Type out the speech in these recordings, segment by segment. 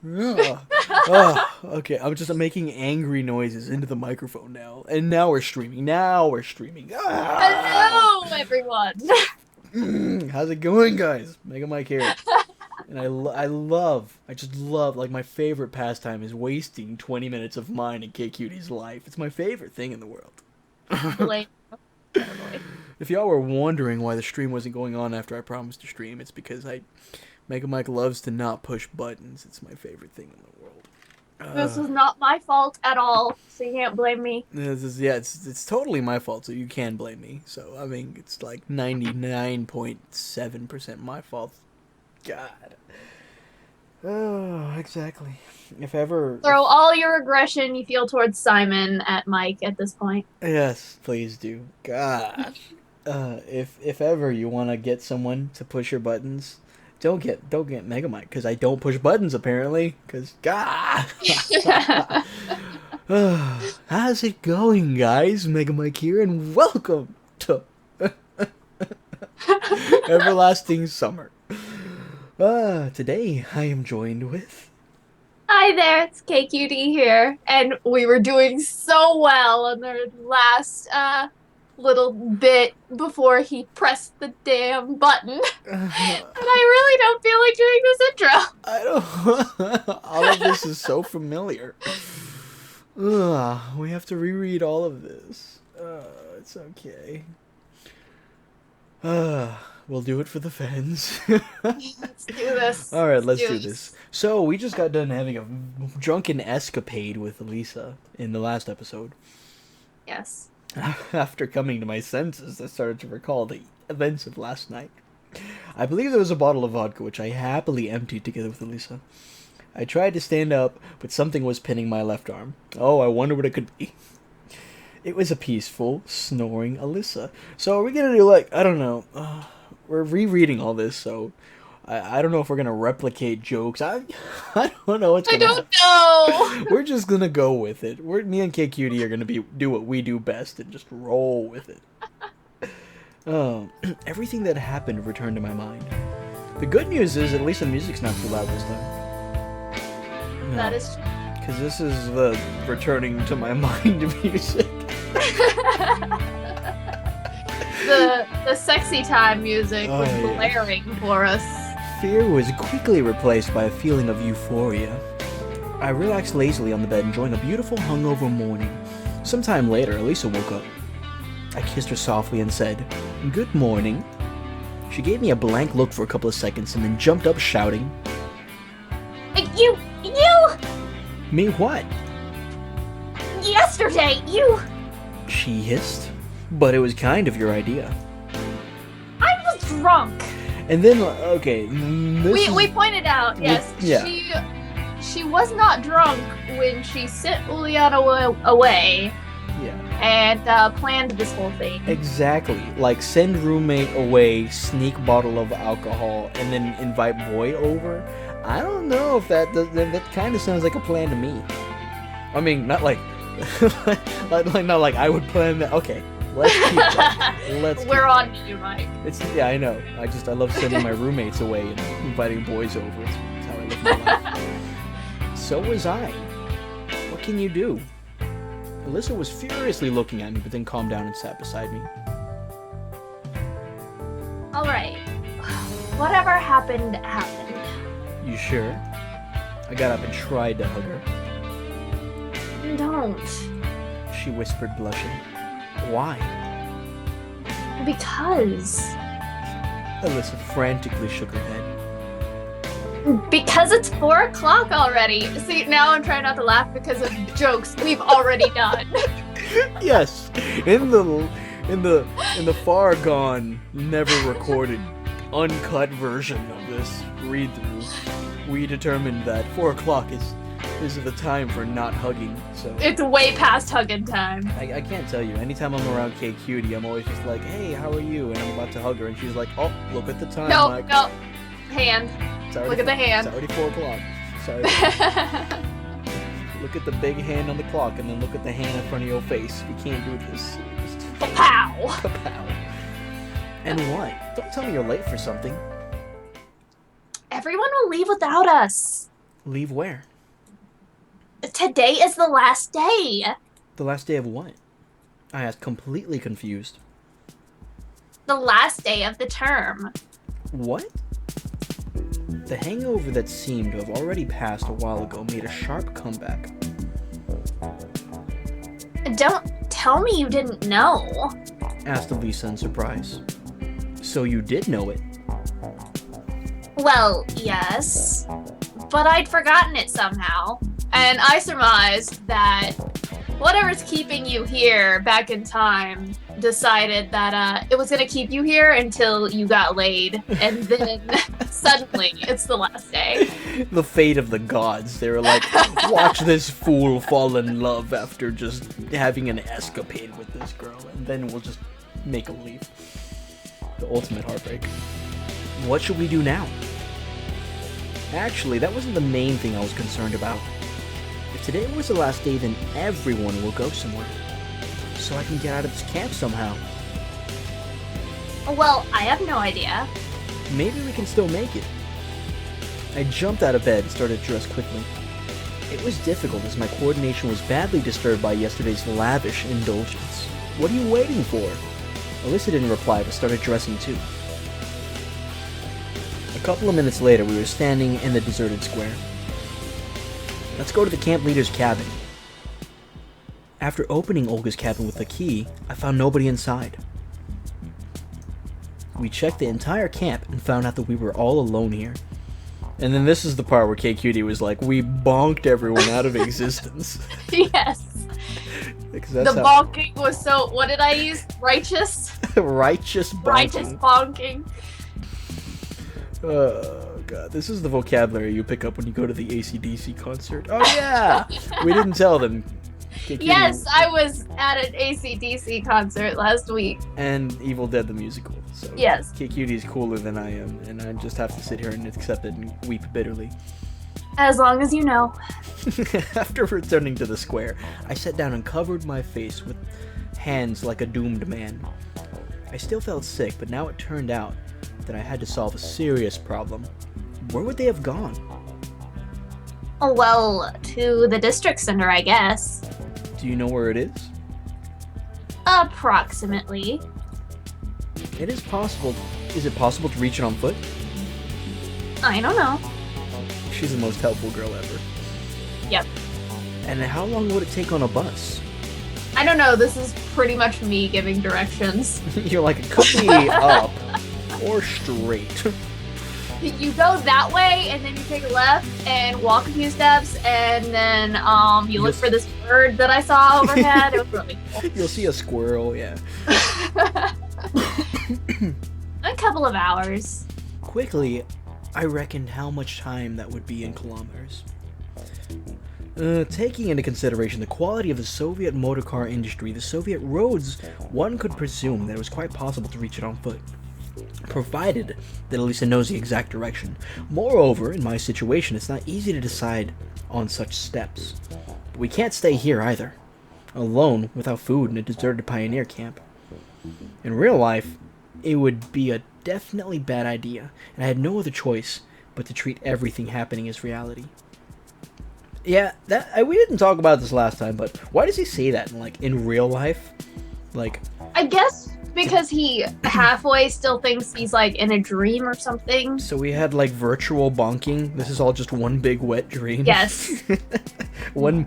Okay, I'm making angry noises into the microphone now. And now we're streaming. Ah! Hello, everyone. How's it going, guys? Mega Mike here. And I just love, like, my favorite pastime is wasting 20 minutes of mine and KQD's life. It's my favorite thing in the world. Blame totally. If y'all were wondering why the stream wasn't going on after I promised to stream, it's because Mega Mike loves to not push buttons. It's my favorite thing in the world. This was not my fault at all, so you can't blame me. It's totally my fault, so you can blame me. So I mean, it's like 99.7% my fault. God. Oh, exactly. If ever. Throw all your aggression you feel towards Simon at Mike at this point. Yes, please do. God. If ever you want to get someone to push your buttons, don't get Mega Mike, because I don't push buttons apparently. Because God. How's it going, guys? Mega Mike here, and welcome to Everlasting Summer. Today I am joined with. Hi there, it's KQD here, and we were doing so well on the last little bit before he pressed the damn button. And I really don't feel like doing this intro. I don't. All of this is so familiar. We have to reread all of this. It's okay. We'll do it for the fans. Let's do this. All right, let's do this. So we just got done having a drunken escapade with Elisa in the last episode. Yes. After coming to my senses, I started to recall the events of last night. I believe there was a bottle of vodka, which I happily emptied together with Elisa. I tried to stand up, but something was pinning my left arm. Oh, I wonder what it could be. It was a peaceful, snoring Alyssa. So are we gonna do, like, I don't know, we're rereading all this, so I don't know if we're gonna replicate jokes. I don't know what's gonna happen. I don't know. We're just gonna go with it. Me and KQD are gonna do what we do best and just roll with it. Everything that happened returned to my mind. The good news is at least the music's not too loud this time. No, That is true. because this is the returning to my mind music. The sexy time music was yes. blaring for us. Fear was quickly replaced by a feeling of euphoria. I relaxed lazily on the bed, enjoying a beautiful hungover morning. Sometime later, Elisa woke up. I kissed her softly and said, "Good morning." She gave me a blank look for a couple of seconds and then jumped up shouting, You, "Me what?" yesterday, you, She hissed. "But it was kind of your idea." I was drunk. And then, okay, this We pointed out, yes, yeah. she was not drunk when she sent Uliana away Yeah. and planned this whole thing. Exactly. Like, send roommate away, sneak bottle of alcohol, and then invite boy over. I don't know if that kind of sounds like a plan to me. I mean, not like, not like I would plan that. Okay, let's keep that. We're on to you, Mike. Yeah, I know. I love sending my roommates away and inviting boys over. It's how I live my life. So was I. What can you do? Alyssa was furiously looking at me, but then calmed down and sat beside me. All right, whatever happened, happened. You sure? I got up and tried to hug her. Don't. She whispered, blushing. Why? Because. Alyssa frantically shook her head. Because it's 4 o'clock already. See, now I'm trying not to laugh because of jokes we've already done. Yes, in the far gone, never recorded, uncut version of this read-through, we determined that 4 o'clock is the time for not hugging. So It's way past hugging time. I can't tell you. Anytime I'm around KQD, I'm always just like, "Hey, how are you?" And I'm about to hug her, and she's like, "Oh, look at the time, No, Mike. no. Hand. It's already Look at the hand." It's already 4 o'clock. Sorry. Look at the big hand on the clock, and then look at the hand in front of your face. You can't do this. Just Pow! kapow. And what? Don't tell me you're late for something. Everyone will leave without us. Leave where? Today is the last day. The last day of what? I asked, completely confused. The last day of the term. What? The hangover that seemed to have already passed a while ago made a sharp comeback. Don't tell me you didn't know. Asked Elisa in surprise. So you did know it? Well, yes. But I'd forgotten it somehow. And I surmised that whatever's keeping you here back in time decided that it was going to keep you here until you got laid. And then suddenly it's the last day. The fate of the gods. They were like, watch this fool fall in love after just having an escapade with this girl. And then we'll just make him leave. The ultimate heartbreak. What should we do now? Actually, that wasn't the main thing I was concerned about. If today was the last day, then everyone will go somewhere. So I can get out of this camp somehow. Well, I have no idea. Maybe we can still make it. I jumped out of bed and started to dress quickly. It was difficult as my coordination was badly disturbed by yesterday's lavish indulgence. What are you waiting for? Alyssa didn't reply but started dressing too. A couple of minutes later, we were standing in the deserted square. Let's go to the camp leader's cabin. After opening Olga's cabin with the key, I found nobody inside. We checked the entire camp and found out that we were all alone here. And then this is the part where KQD was like, we bonked everyone out of existence. Yes. The bonking was so, what did I use? Righteous? Righteous bonking. Righteous bonking. Oh god, this is the vocabulary you pick up when you go to the AC/DC concert. Oh yeah! We didn't tell them. KQD. Yes, I was at an AC/DC concert last week. And Evil Dead the musical. So yes. KQD's cooler than I am, and I just have to sit here and accept it and weep bitterly. As long as you know. After returning to the square, I sat down and covered my face with hands like a doomed man. I still felt sick, but now it turned out that I had to solve a serious problem. Where would they have gone? Oh, well, to the district center, I guess. Do you know where it is? Approximately. It is possible. Is it possible to reach it on foot? I don't know. She's the most helpful girl ever. Yep. And how long would it take on a bus? I don't know. This is pretty much me giving directions. You're like, cook me up or straight. You go that way, and then you take a left and walk a few steps, and then you look for this bird that I saw overhead. It was really cool. You'll see a squirrel, yeah. A couple of hours. Quickly, I reckoned how much time that would be in kilometers. Taking into consideration the quality of the Soviet motorcar industry, the Soviet roads, one could presume that it was quite possible to reach it on foot, provided that Elisa knows the exact direction. Moreover, in my situation, it's not easy to decide on such steps. But we can't stay here either, alone without food in a deserted pioneer camp. In real life, it would be a definitely bad idea, and I had no other choice but to treat everything happening as reality. Yeah, we didn't talk about this last time, but why does he say that in real life? I guess because he halfway still thinks he's in a dream or something. So we had virtual bonking. This is all just one big wet dream. Yes. one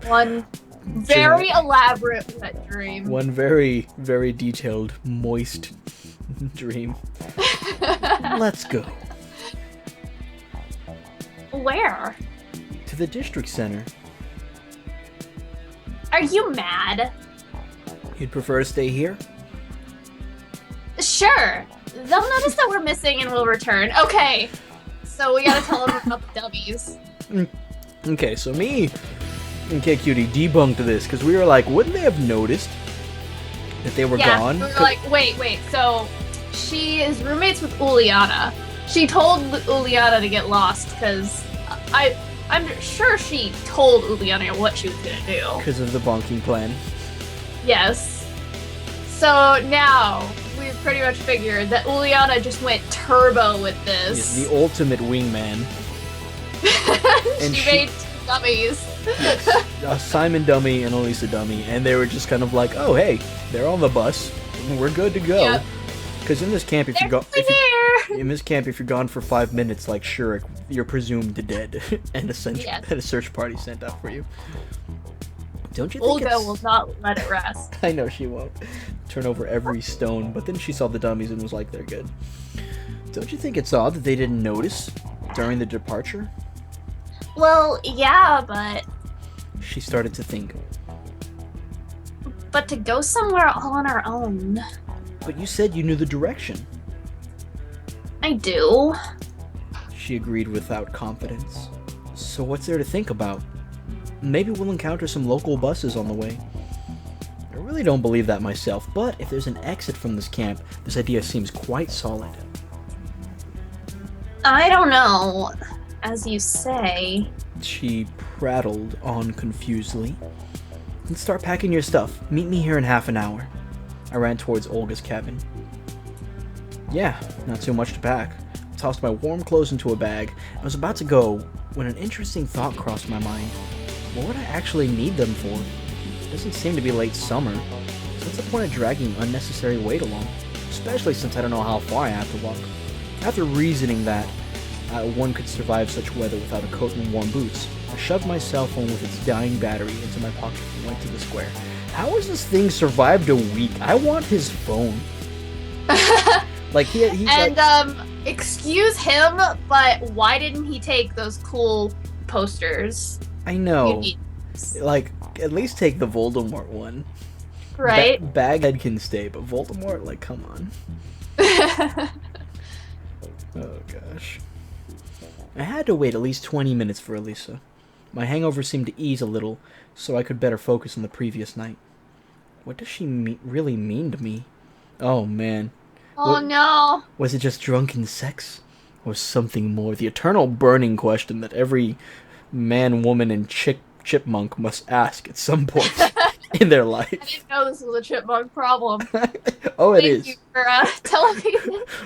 very elaborate wet dream. One very, very detailed, moist dream. Let's go. Where? To the district center. Are you mad? You'd prefer to stay here? Sure. They'll notice that we're missing and we'll return. Okay. So we gotta tell them about the dummies. Okay, so me and KQD debunked this because we were like, wouldn't they have noticed that they were gone? We were like, wait. So she is roommates with Uliana. She told Uliana to get lost because I'm sure she told Uliana what she was gonna do. Because of the bonking plan. Yes. So now we've pretty much figured that Uliana just went turbo with this. Yes, the ultimate wingman. And She made two dummies. yes, a Simon dummy and a Lisa dummy, and they were just kind of like, oh hey, they're on the bus, we're good to go. Yep. Because in this camp, They're there. in this camp, if you're gone for 5 minutes, like Shurik, you're presumed dead, and Yes. a search party sent out for you. Don't you think Olga it's... will not let it rest. I know she won't turn over every stone, but then she saw the dummies and was like, they're good. Don't you think it's odd that they didn't notice during the departure? Well, yeah, but She started to think. to go somewhere all on our own. But you said you knew the direction. I do. She agreed without confidence. So what's there to think about? Maybe we'll encounter some local buses on the way. I really don't believe that myself, but if there's an exit from this camp, this idea seems quite solid. I don't know. As you say. She prattled on confusedly. Let's start packing your stuff. Meet me here in half an hour. I ran towards Olga's cabin. Yeah, not too much to pack. I tossed my warm clothes into a bag. I was about to go when an interesting thought crossed my mind. What would I actually need them for? It doesn't seem to be late summer, so what's the point of dragging unnecessary weight along? Especially since I don't know how far I have to walk. After reasoning that one could survive such weather without a coat and warm boots, I shoved my cell phone with its dying battery into my pocket and went to the square. How has this thing survived a week? I want his phone. Like he's And like, excuse him, but why didn't he take those cool posters? I know. You Like, at least take the Voldemort one. Right? Baghead can stay, but Voldemort, like, come on. Oh, gosh. I had to wait at least 20 minutes for Elisa. My hangover seemed to ease a little, so I could better focus on the previous night. What does she really mean to me? Oh, man. Oh What- no. Was it just drunken sex? Or something more? The eternal burning question that every man, woman, and chipmunk must ask at some point in their I life. didn't know this was a chipmunk problem. Oh, it Thank is. you for telling me.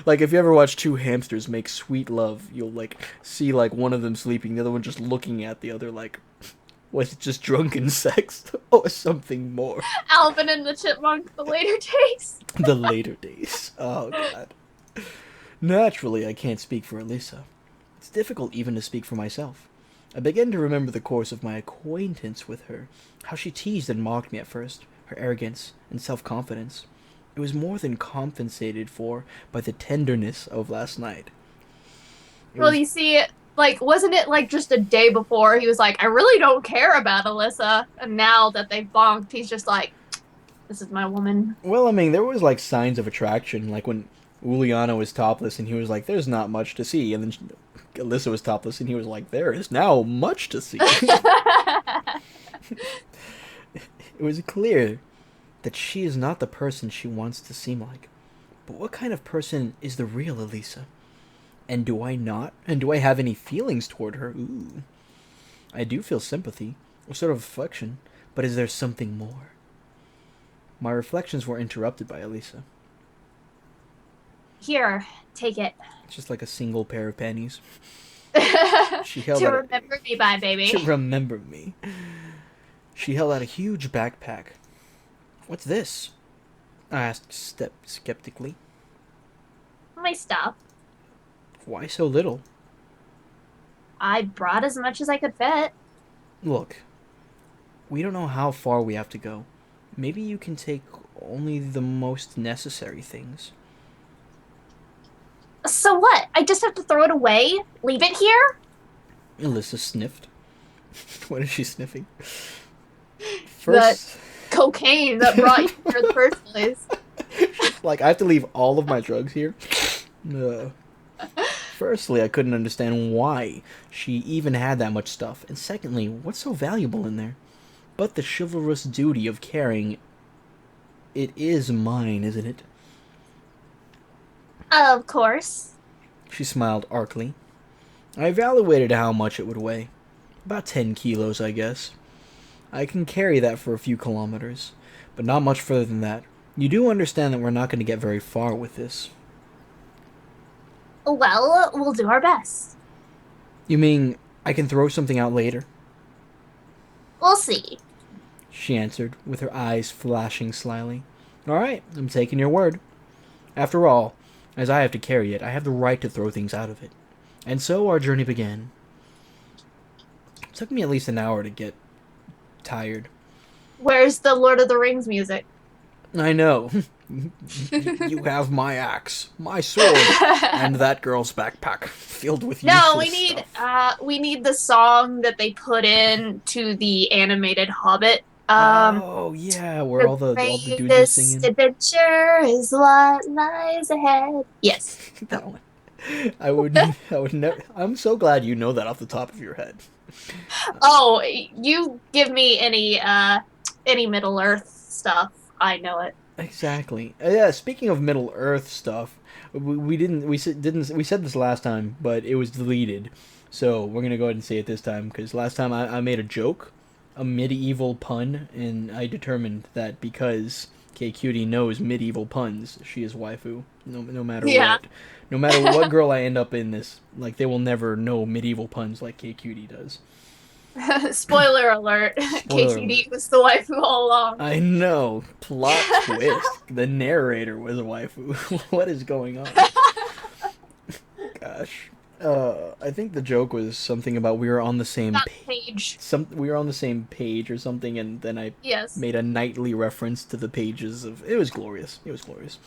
Like, if you ever watch two hamsters make sweet love, you'll, like, see, like, one of them sleeping, the other one just looking at the other, like, was it just drunken sex? Or something more? Alvin and the chipmunk, the later days. The later days. Oh, God. Naturally, I can't speak for Elisa. It's difficult even to speak for myself. I began to remember the course of my acquaintance with her, how she teased and mocked me at first, her arrogance and self-confidence. It was more than compensated for by the tenderness of last night. Well, you see, like, wasn't it like just a day before he was like, I really don't care about Alyssa, and now that they've bonked, he's just like, this is my woman. Well, I mean, there was, like, signs of attraction, like when Uliana was topless and he was like, there's not much to see, and then Alyssa was topless and he was like, there is now much to see. It was clear that she is not the person she wants to seem like. But what kind of person is the real Elisa? And do I have any feelings toward her? Ooh. I do feel sympathy, or sort of affection, but is there something more? My reflections were interrupted by Elisa. Here, take it. It's just like a single pair of panties. She To held out remember me by, baby. to remember me. She held out a huge backpack. What's this? I asked skeptically. My stuff. Why so little? I brought as much as I could fit. Look, we don't know how far we have to go. Maybe you can take only the most necessary things. So what? I just have to throw it away? Leave it here? Alyssa sniffed. What is she sniffing? First, Cocaine that brought you here in the first place. like, I have to leave all of my drugs here? Firstly, I couldn't understand why she even had that much stuff. And secondly, what's so valuable in there? But the chivalrous duty of carrying it is mine, isn't it? Of course. She smiled archly. I evaluated how much it would weigh. About 10 kilos, I guess. I can carry that for a few kilometers, but not much further than that. You do understand that we're not going to get very far with this. Well, we'll do our best. You mean I can throw something out later, We'll see. she answered, with her eyes flashing slyly. All right, I'm taking your word. After all, as I have to carry it, I have the right to throw things out of it. And so our journey began. It took me at least an hour to get tired. Where's the Lord of the Rings music? I know. You have my axe, my sword, and that girl's backpack filled with No, useless stuff. we need the song that they put in to the animated Hobbit. Oh yeah, where The all the dudes are greatest singing. adventure is what lies ahead. Yes. That one. I would never. I'm so glad you know that off the top of your head. Oh, you give me any Middle Earth stuff. I know it. Exactly. Yeah. Speaking of Middle Earth stuff, we didn't we said this last time, but it was deleted. So we're gonna go ahead and say it this time because last time I made a joke, a medieval pun, and I determined that because KQD knows medieval puns, she is waifu. No matter Yeah. what, no matter what girl I end up in this, like they will never know medieval puns like KQD does. Spoiler alert. Spoiler alert. KQD was the waifu all along. I know. Plot twist. The narrator was a waifu. What is going on? Gosh. I think the joke was something about we were on the same That page. we were on the same page or something, and then I Yes. made a nightly reference to the pages of. It was glorious. It was glorious.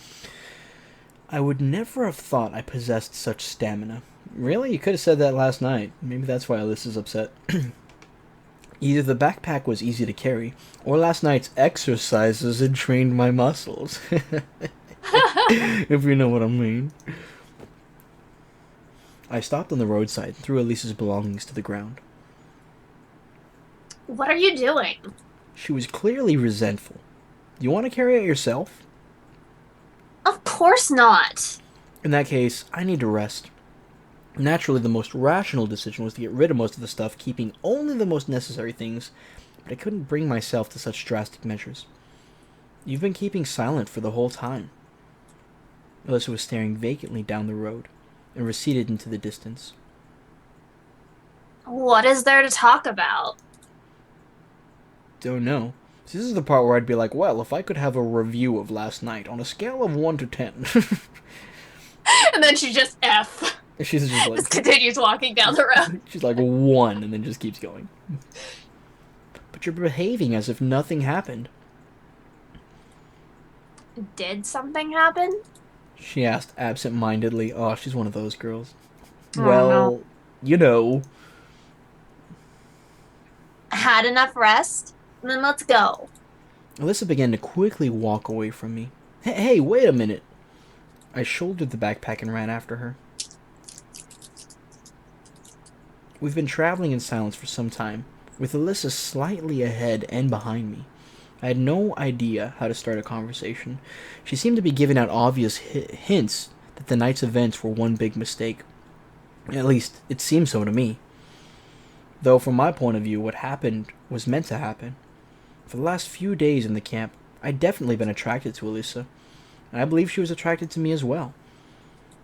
I would never have thought I possessed such stamina. Really, you could have said that last night. Maybe that's why Alyssa's upset. Either the backpack was easy to carry, or last night's exercises had trained my muscles. If you know what I mean. I stopped on the roadside and threw Elisa's belongings to the ground. What are you doing? She was clearly resentful. Do you want to carry it yourself? Of course not. In that case, I need to rest. Naturally, the most rational decision was to get rid of most of the stuff, keeping only the most necessary things, but I couldn't bring myself to such drastic measures. You've been keeping silent for the whole time. Alyssa was staring vacantly down the road and receded into the distance. What is there to talk about? Don't know. This is the part where I'd be like, well, if I could have a review of last night on a scale of 1 to 10. And then she just F. She's just like, Just continues walking down the road. she's like 1 and then just keeps going. But you're behaving as if nothing happened. Did something happen? She asked absent-mindedly. Oh, she's one of those girls. Oh, Well, no. you know. Had enough rest? Then let's go. Alyssa began to quickly walk away from me. Hey, wait a minute. I shouldered the backpack and ran after her. We've been traveling in silence for some time, with Alyssa slightly ahead and behind me. I had no idea how to start a conversation. She seemed to be giving out obvious hints that the night's events were one big mistake. At least, it seemed so to me. Though, from my point of view, what happened was meant to happen. For the last few days in the camp, I'd definitely been attracted to Alyssa, and I believe she was attracted to me as well.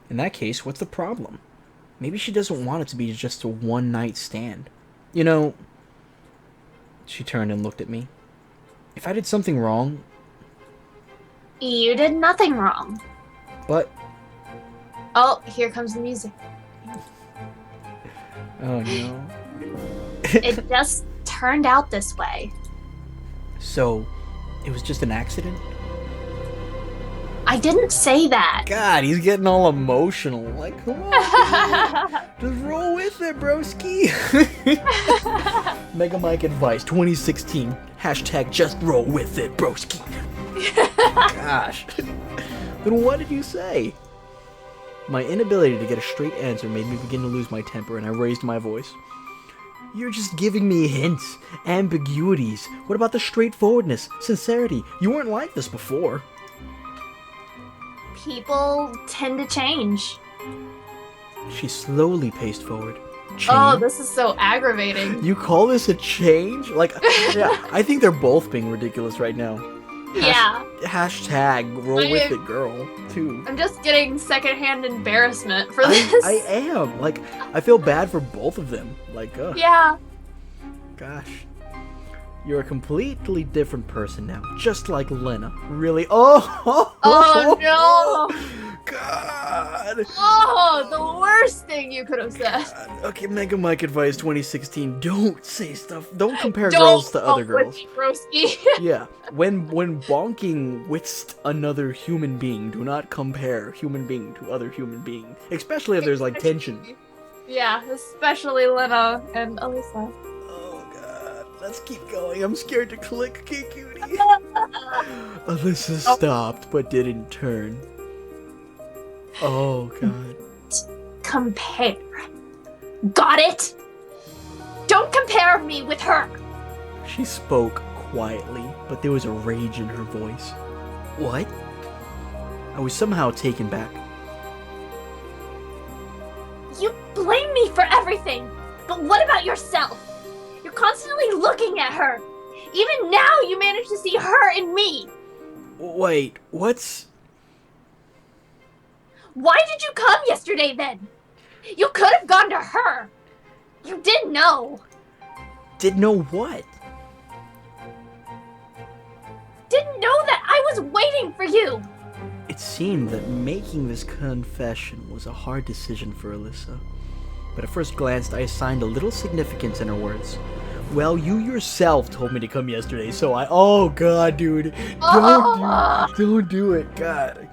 In that case, what's the problem? Maybe she doesn't want it to be just a one-night stand. You know... She turned and looked at me. If I did something wrong... You did nothing wrong. But... Oh, here comes the music. Oh no. It just turned out this way. So, it was just an accident? I didn't say that. God, he's getting all emotional. Like, come on, dude. Just roll with it, broski. Mega Mike advice 2016. Hashtag just roll with it, broski. Gosh. Then what did you say? My inability to get a straight answer made me begin to lose my temper, and I raised my voice. You're just giving me hints, ambiguities. What about the straightforwardness, sincerity? You weren't like this before. People tend to change. She slowly paced forward. Change? Oh, this is so aggravating. You call this a change? Like, yeah, I think they're both being ridiculous right now. Yeah. Hashtag roll I with am, it, girl, too. I'm just getting secondhand embarrassment for I this. am. Like, I feel bad for both of them. Like, Yeah. gosh. You're a completely different person now, just like Lena. Really? Oh, Oh no. God. Oh, the worst thing you could have said. God. Okay, Mega Mike advice 2016. Don't say stuff. Don't compare Don't girls to other fuck with girls. me, broski. Yeah, when bonking with another human being, do not compare human being to other human being, especially if there's like tension. Yeah, especially Lena and Alyssa. Oh God, let's keep going. I'm scared to click KQD. Alyssa Oh, stopped but didn't turn. Oh God. compare. Got it? Don't compare me with her. She spoke quietly, but there was a rage in her voice. What? I was somehow taken back. You blame me for everything, but what about yourself? You're constantly looking at her. Even now, you manage to see her in me. Wait, what's... Why did you come yesterday then? You could have gone to her. You didn't know. Did know what? Didn't know that I was waiting for you. It seemed that making this confession was a hard decision for Alyssa. But at first glance, I assigned a little significance in her words. Well, you yourself told me to come yesterday, so I... Oh, God, dude. Don't do it, God.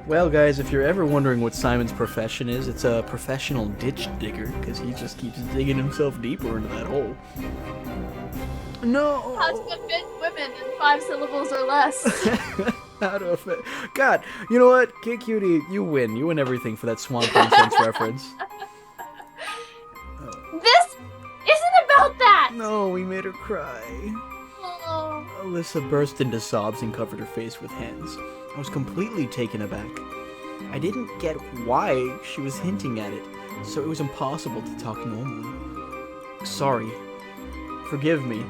Well, guys, if you're ever wondering what Simon's profession is, it's a professional ditch digger, because he just keeps digging himself deeper into that hole. No! How to convince women in 5 syllables or less. How to offend... God, you know what? KQD, you win. You win everything for that Swan Princess reference. This isn't about that! No, we made her cry. Oh. Alyssa burst into sobs and covered her face with hands. I was completely taken aback. I didn't get why she was hinting at it, so it was impossible to talk normally. Sorry. Forgive me.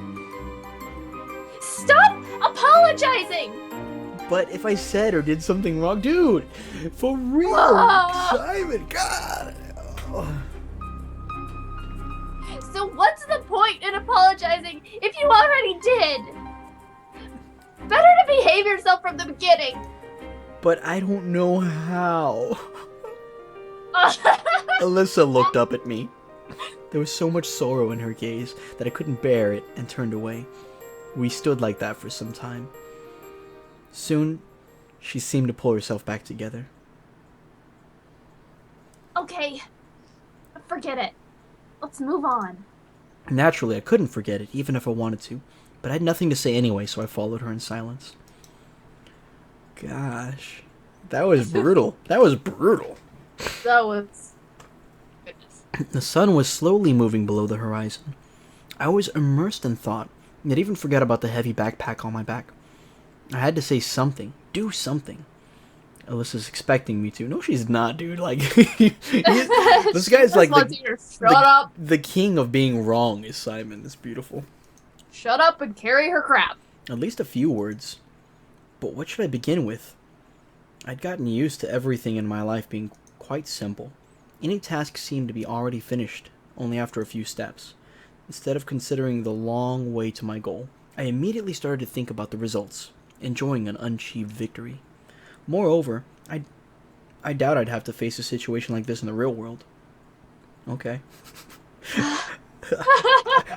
Stop apologizing! But if I said or did something wrong... Dude! For real! Whoa. Simon, God! Oh. So what's the point in apologizing if you already did? Better to behave yourself from the beginning. But I don't know how. Alyssa looked up at me. There was so much sorrow in her gaze that I couldn't bear it and turned away. We stood like that for some time. Soon, she seemed to pull herself back together. Okay, forget it. Let's move on. Naturally, I couldn't forget it, even if I wanted to, but I had nothing to say anyway, so I followed her in silence. Gosh, that was brutal. That was brutal. That was... Goodness. The sun was slowly moving below the horizon. I was immersed in thought, yet even forgot about the heavy backpack on my back. I had to say something, do something. Alyssa's expecting me to. No, she's not, dude. Like, this guy's like the king of being wrong is Simon. It's beautiful. Shut up and carry her crap. At least a few words. But what should I begin with? I'd gotten used to everything in my life being quite simple. Any task seemed to be already finished, only after a few steps. Instead of considering the long way to my goal, I immediately started to think about the results, enjoying an unachieved victory. Moreover, I doubt I'd have to face a situation like this in the real world. Okay.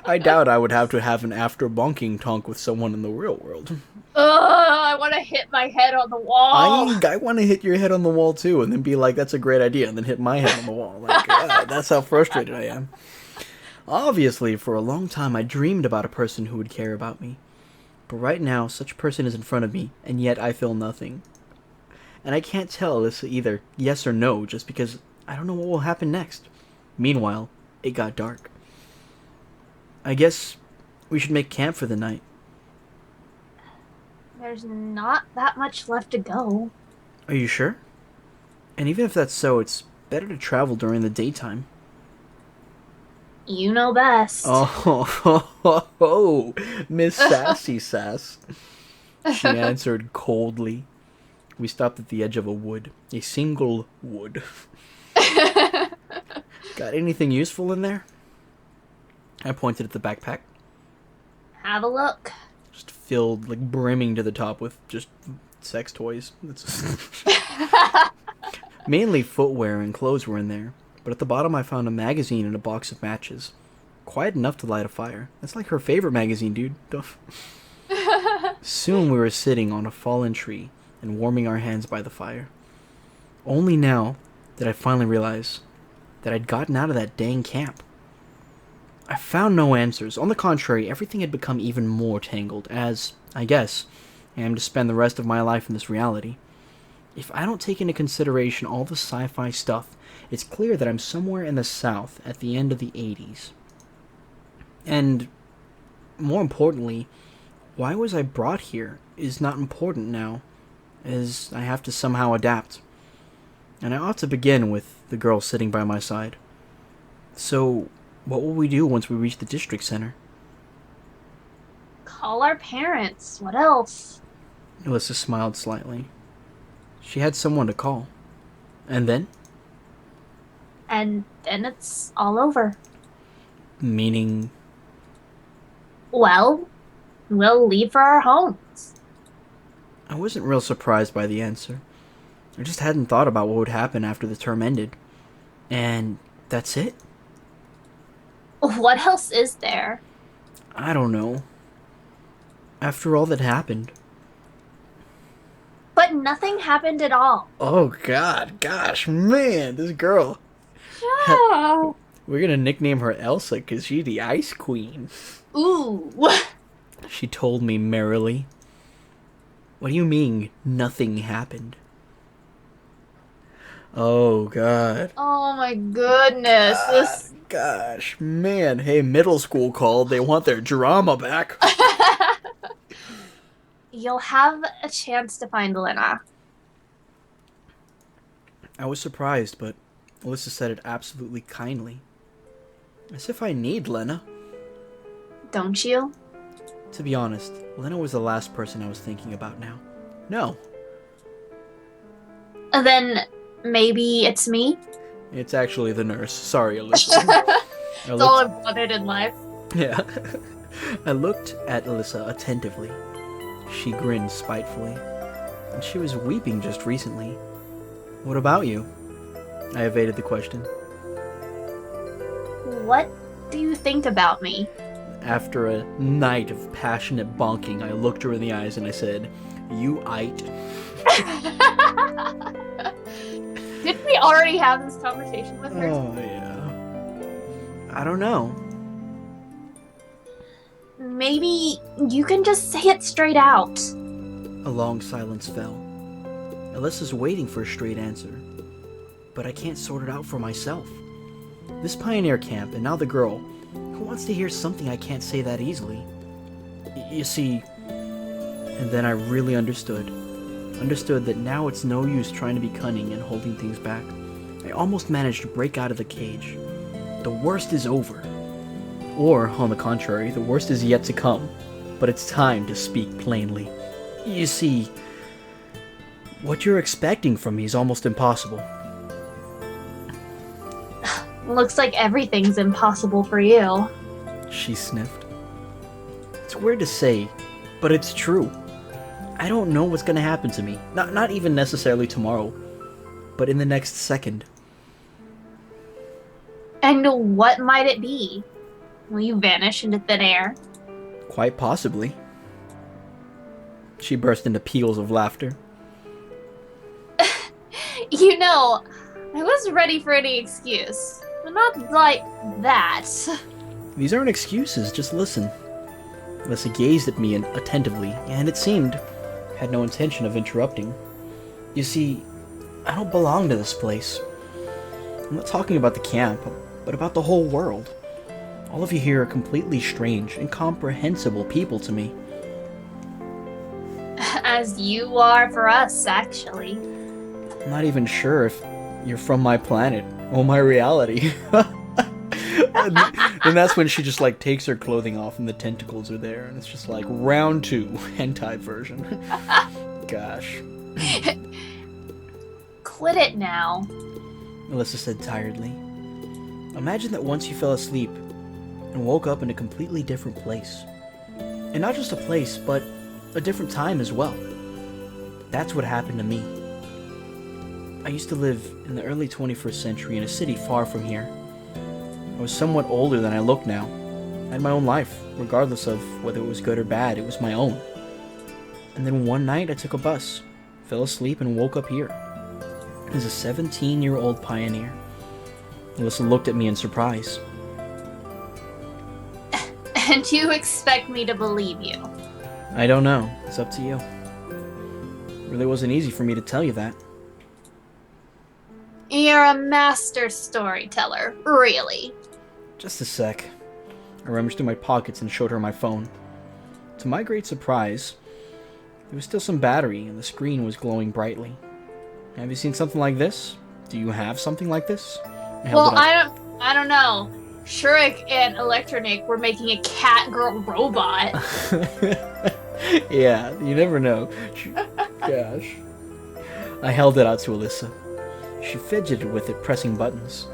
I doubt I would have to have an after-bonking talk with someone in the real world. I want to hit my head on the wall. I want to hit your head on the wall too, and then be like, that's a great idea, and then hit my head on the wall. Like, that's how frustrated I am. Obviously, for a long time, I dreamed about a person who would care about me. But right now, such person is in front of me, and yet I feel nothing. And I can't tell Alyssa either yes or no, just because I don't know what will happen next. Meanwhile, it got dark. I guess we should make camp for the night. There's not that much left to go. Are you sure? And even if that's so, it's better to travel during the daytime. You know best. Oh, Miss Sassy Sass. She answered coldly. We stopped at the edge of a wood. A single wood. Got anything useful in there? I pointed at the backpack. Have a look. Just filled, like, brimming to the top with just sex toys. Mainly footwear and clothes were in there, but at the bottom I found a magazine and a box of matches. Quite enough to light a fire. That's like her favorite magazine, dude. Soon we were sitting on a fallen tree and warming our hands by the fire. Only now did I finally realize that I'd gotten out of that dang camp. I found no answers. On the contrary, everything had become even more tangled, as, I guess, I am to spend the rest of my life in this reality. If I don't take into consideration all the sci-fi stuff, it's clear that I'm somewhere in the South at the end of the 80s. And, more importantly, why was I brought here is not important now, as I have to somehow adapt. And I ought to begin with the girl sitting by my side. So, what will we do once we reach the district center? Call our parents. What else? Alyssa smiled slightly. She had someone to call. And then? And then it's all over. Meaning... Well, we'll leave for our homes. I wasn't real surprised by the answer. I just hadn't thought about what would happen after the term ended. And that's it? What else is there? I don't know. After all that happened. But nothing happened at all. Oh god, gosh, man, this girl. Yeah. We're gonna nickname her Elsa because she's the Ice Queen. Ooh. She told me merrily. What do you mean, nothing happened? Oh god. Oh my goodness. This. Gosh, man. Hey, middle school called. They want their drama back. You'll have a chance to find Lena. I was surprised, but Alyssa said it absolutely kindly. As if I need Lena. Don't you? To be honest, Lena was the last person I was thinking about now. No. Then maybe it's me? It's actually the nurse. Sorry, Alyssa. That's all I've wanted in life. Yeah. I looked at Alyssa attentively. She grinned spitefully. And she was weeping just recently. What about you? I evaded the question. What do you think about me? After a night of passionate bonking, I looked her in the eyes and I said, "You ite." Didn't we already have this conversation with her? Oh, yeah. I don't know. Maybe you can just say it straight out. A long silence fell. Alyssa's waiting for a straight answer. But I can't sort it out for myself. This pioneer camp, and now the girl, who wants to hear something I can't say that easily? You see... And then I really understood. Understood that now it's no use trying to be cunning and holding things back. I almost managed to break out of the cage. The worst is over. Or, on the contrary, the worst is yet to come. But it's time to speak plainly. You see, what you're expecting from me is almost impossible. Looks like everything's impossible for you. She sniffed. It's weird to say, but it's true. I don't know what's gonna happen to me. Not even necessarily tomorrow, but in the next second. And what might it be? Will you vanish into thin air? Quite possibly. She burst into peals of laughter. You know, I was ready for any excuse. But not like that. These aren't excuses, just listen. Alyssa gazed at me attentively, and it seemed had no intention of interrupting. You see, I don't belong to this place. I'm not talking about the camp, but about the whole world. All of you here are completely strange, incomprehensible people to me. As you are for us, actually. I'm not even sure if you're from my planet or my reality. And that's when she just like takes her clothing off and the tentacles are there, and it's just like round 2 hentai version. Gosh. Quit it now. Alyssa said tiredly. Imagine that once you fell asleep and woke up in a completely different place. And not just a place, but a different time as well. That's what happened to me. I used to live in the early 21st century in a city far from here. I was somewhat older than I look now. I had my own life, regardless of whether it was good or bad, it was my own. And then one night I took a bus, fell asleep, and woke up here. As a 17-year-old pioneer. Alyssa looked at me in surprise. And you expect me to believe you? I don't know. It's up to you. It really wasn't easy for me to tell you that. You're a master storyteller, really. Just a sec. I rummaged through my pockets and showed her my phone. To my great surprise, there was still some battery and the screen was glowing brightly. Have you seen something like this? Do you have something like this? Well, I don't know. Shrek and Electronic were making a cat girl robot. Yeah, you never know. Gosh. I held it out to Alyssa. She fidgeted with it, pressing buttons.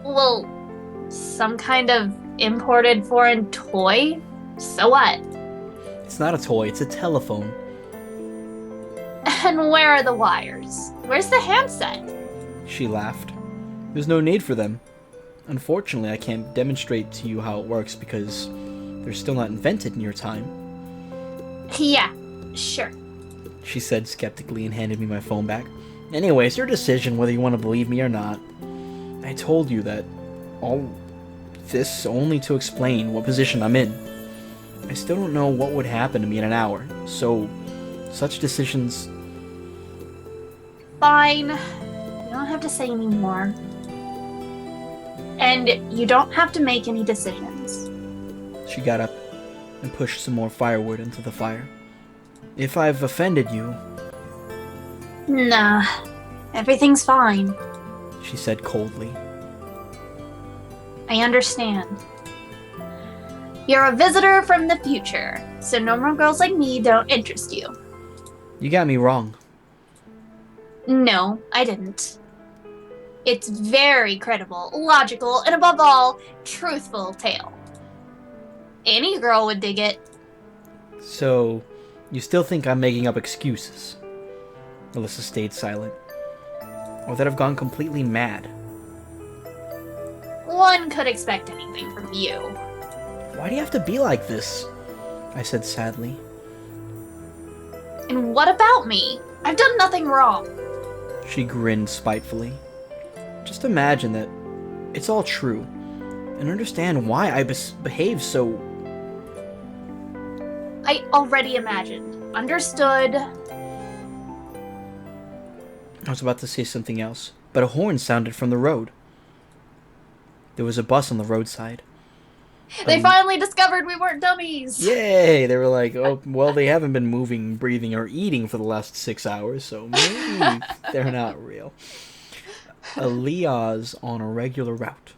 Well, some kind of imported foreign toy? So what? It's not a toy, it's a telephone. And where are the wires? Where's the handset? She laughed. There's no need for them. Unfortunately, I can't demonstrate to you how it works because they're still not invented in your time. Yeah, sure. She said skeptically and handed me my phone back. Anyway, it's your decision whether you want to believe me or not. I told you that all this only to explain what position I'm in. I still don't know what would happen to me in an hour, so such decisions... Fine. You don't have to say any more. And you don't have to make any decisions. She got up and pushed some more firewood into the fire. If I've offended you... Nah, everything's fine. She said coldly. I understand. You're a visitor from the future, so normal girls like me don't interest you. You got me wrong. No, I didn't. It's very credible, logical, and above all, truthful tale. Any girl would dig it. So, you still think I'm making up excuses? Alyssa stayed silent. Or that I've gone completely mad? One could expect anything from you. Why do you have to be like this? I said sadly. And what about me? I've done nothing wrong. She grinned spitefully. Just imagine that it's all true, and understand why I behave so... I already imagined. Understood. I was about to say something else, but a horn sounded from the road. There was a bus on the roadside. They finally discovered we weren't dummies. Yay! They were like, oh, well, they haven't been moving, breathing, or eating for the last 6 hours, so maybe they're not real. A Liaz on a regular route.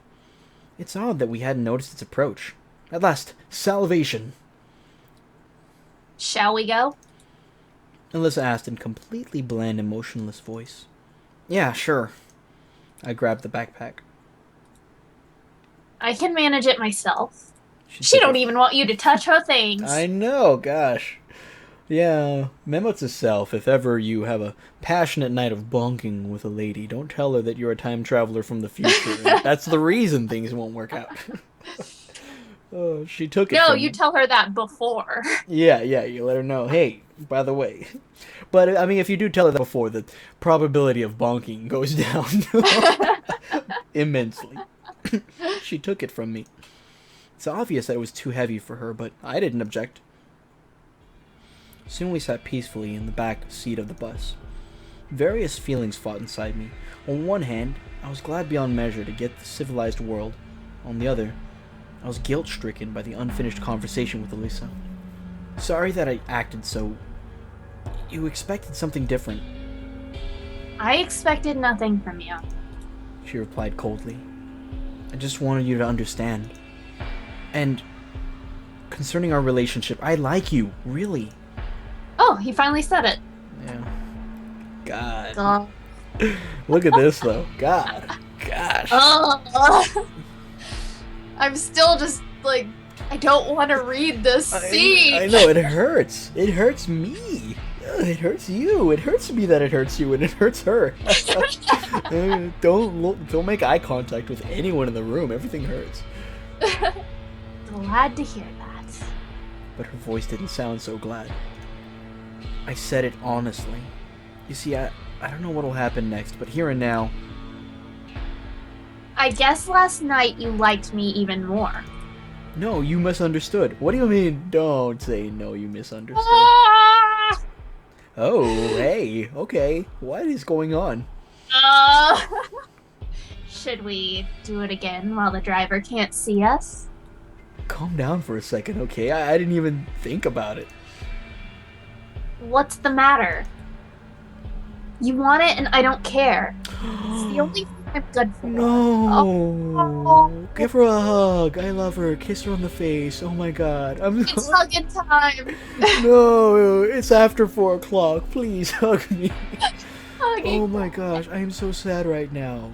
It's odd that we hadn't noticed its approach. At last, salvation! Shall we go? Alyssa asked in completely bland, emotionless voice. Yeah, sure. I grabbed the backpack. I can manage it myself. She don't even want you to touch her things. I know, gosh. Yeah, memo to self, if ever you have a passionate night of bonking with a lady, don't tell her that you're a time traveler from the future. That's the reason things won't work out. Oh, she took it No, from you me. tell her that before. Yeah, you let her know, hey, by the way. But, I mean, if you do tell her that before, the probability of bonking goes down immensely. She took it from me. It's obvious that it was too heavy for her, but I didn't object. Soon we sat peacefully in the back seat of the bus. Various feelings fought inside me. On one hand, I was glad beyond measure to get the civilized world. On the other, I was guilt-stricken by the unfinished conversation with Alyssa. Sorry that I acted so... You expected something different. I expected nothing from you. She replied coldly. I just wanted you to understand. And concerning our relationship, I like you, really. Oh, he finally said it. Yeah. God. Oh. Look at this, though. God. Gosh. Oh. I'm still just like, I don't want to read this scene. I know, it hurts. It hurts me. It hurts you. It hurts me that it hurts you, and it hurts her. Don't make eye contact with anyone in the room. Everything hurts. Glad to hear that. But her voice didn't sound so glad. I said it honestly. You see, I don't know what'll happen next, but here and now... I guess last night you liked me even more. No, you misunderstood. What do you mean? Don't say no, you misunderstood. Ah! Oh, hey, okay. What is going on? Uh, should we do it again while the driver can't see us? Calm down for a second, okay? I didn't even think about it. What's the matter? You want it and I don't care. It's the only thing I'm good for. No. Oh. Give her a hug. I love her. Kiss her on the face. Oh my god. It's hugging time. No, it's after 4 o'clock. Please hug me. Hugging. Oh my gosh, I am so sad right now.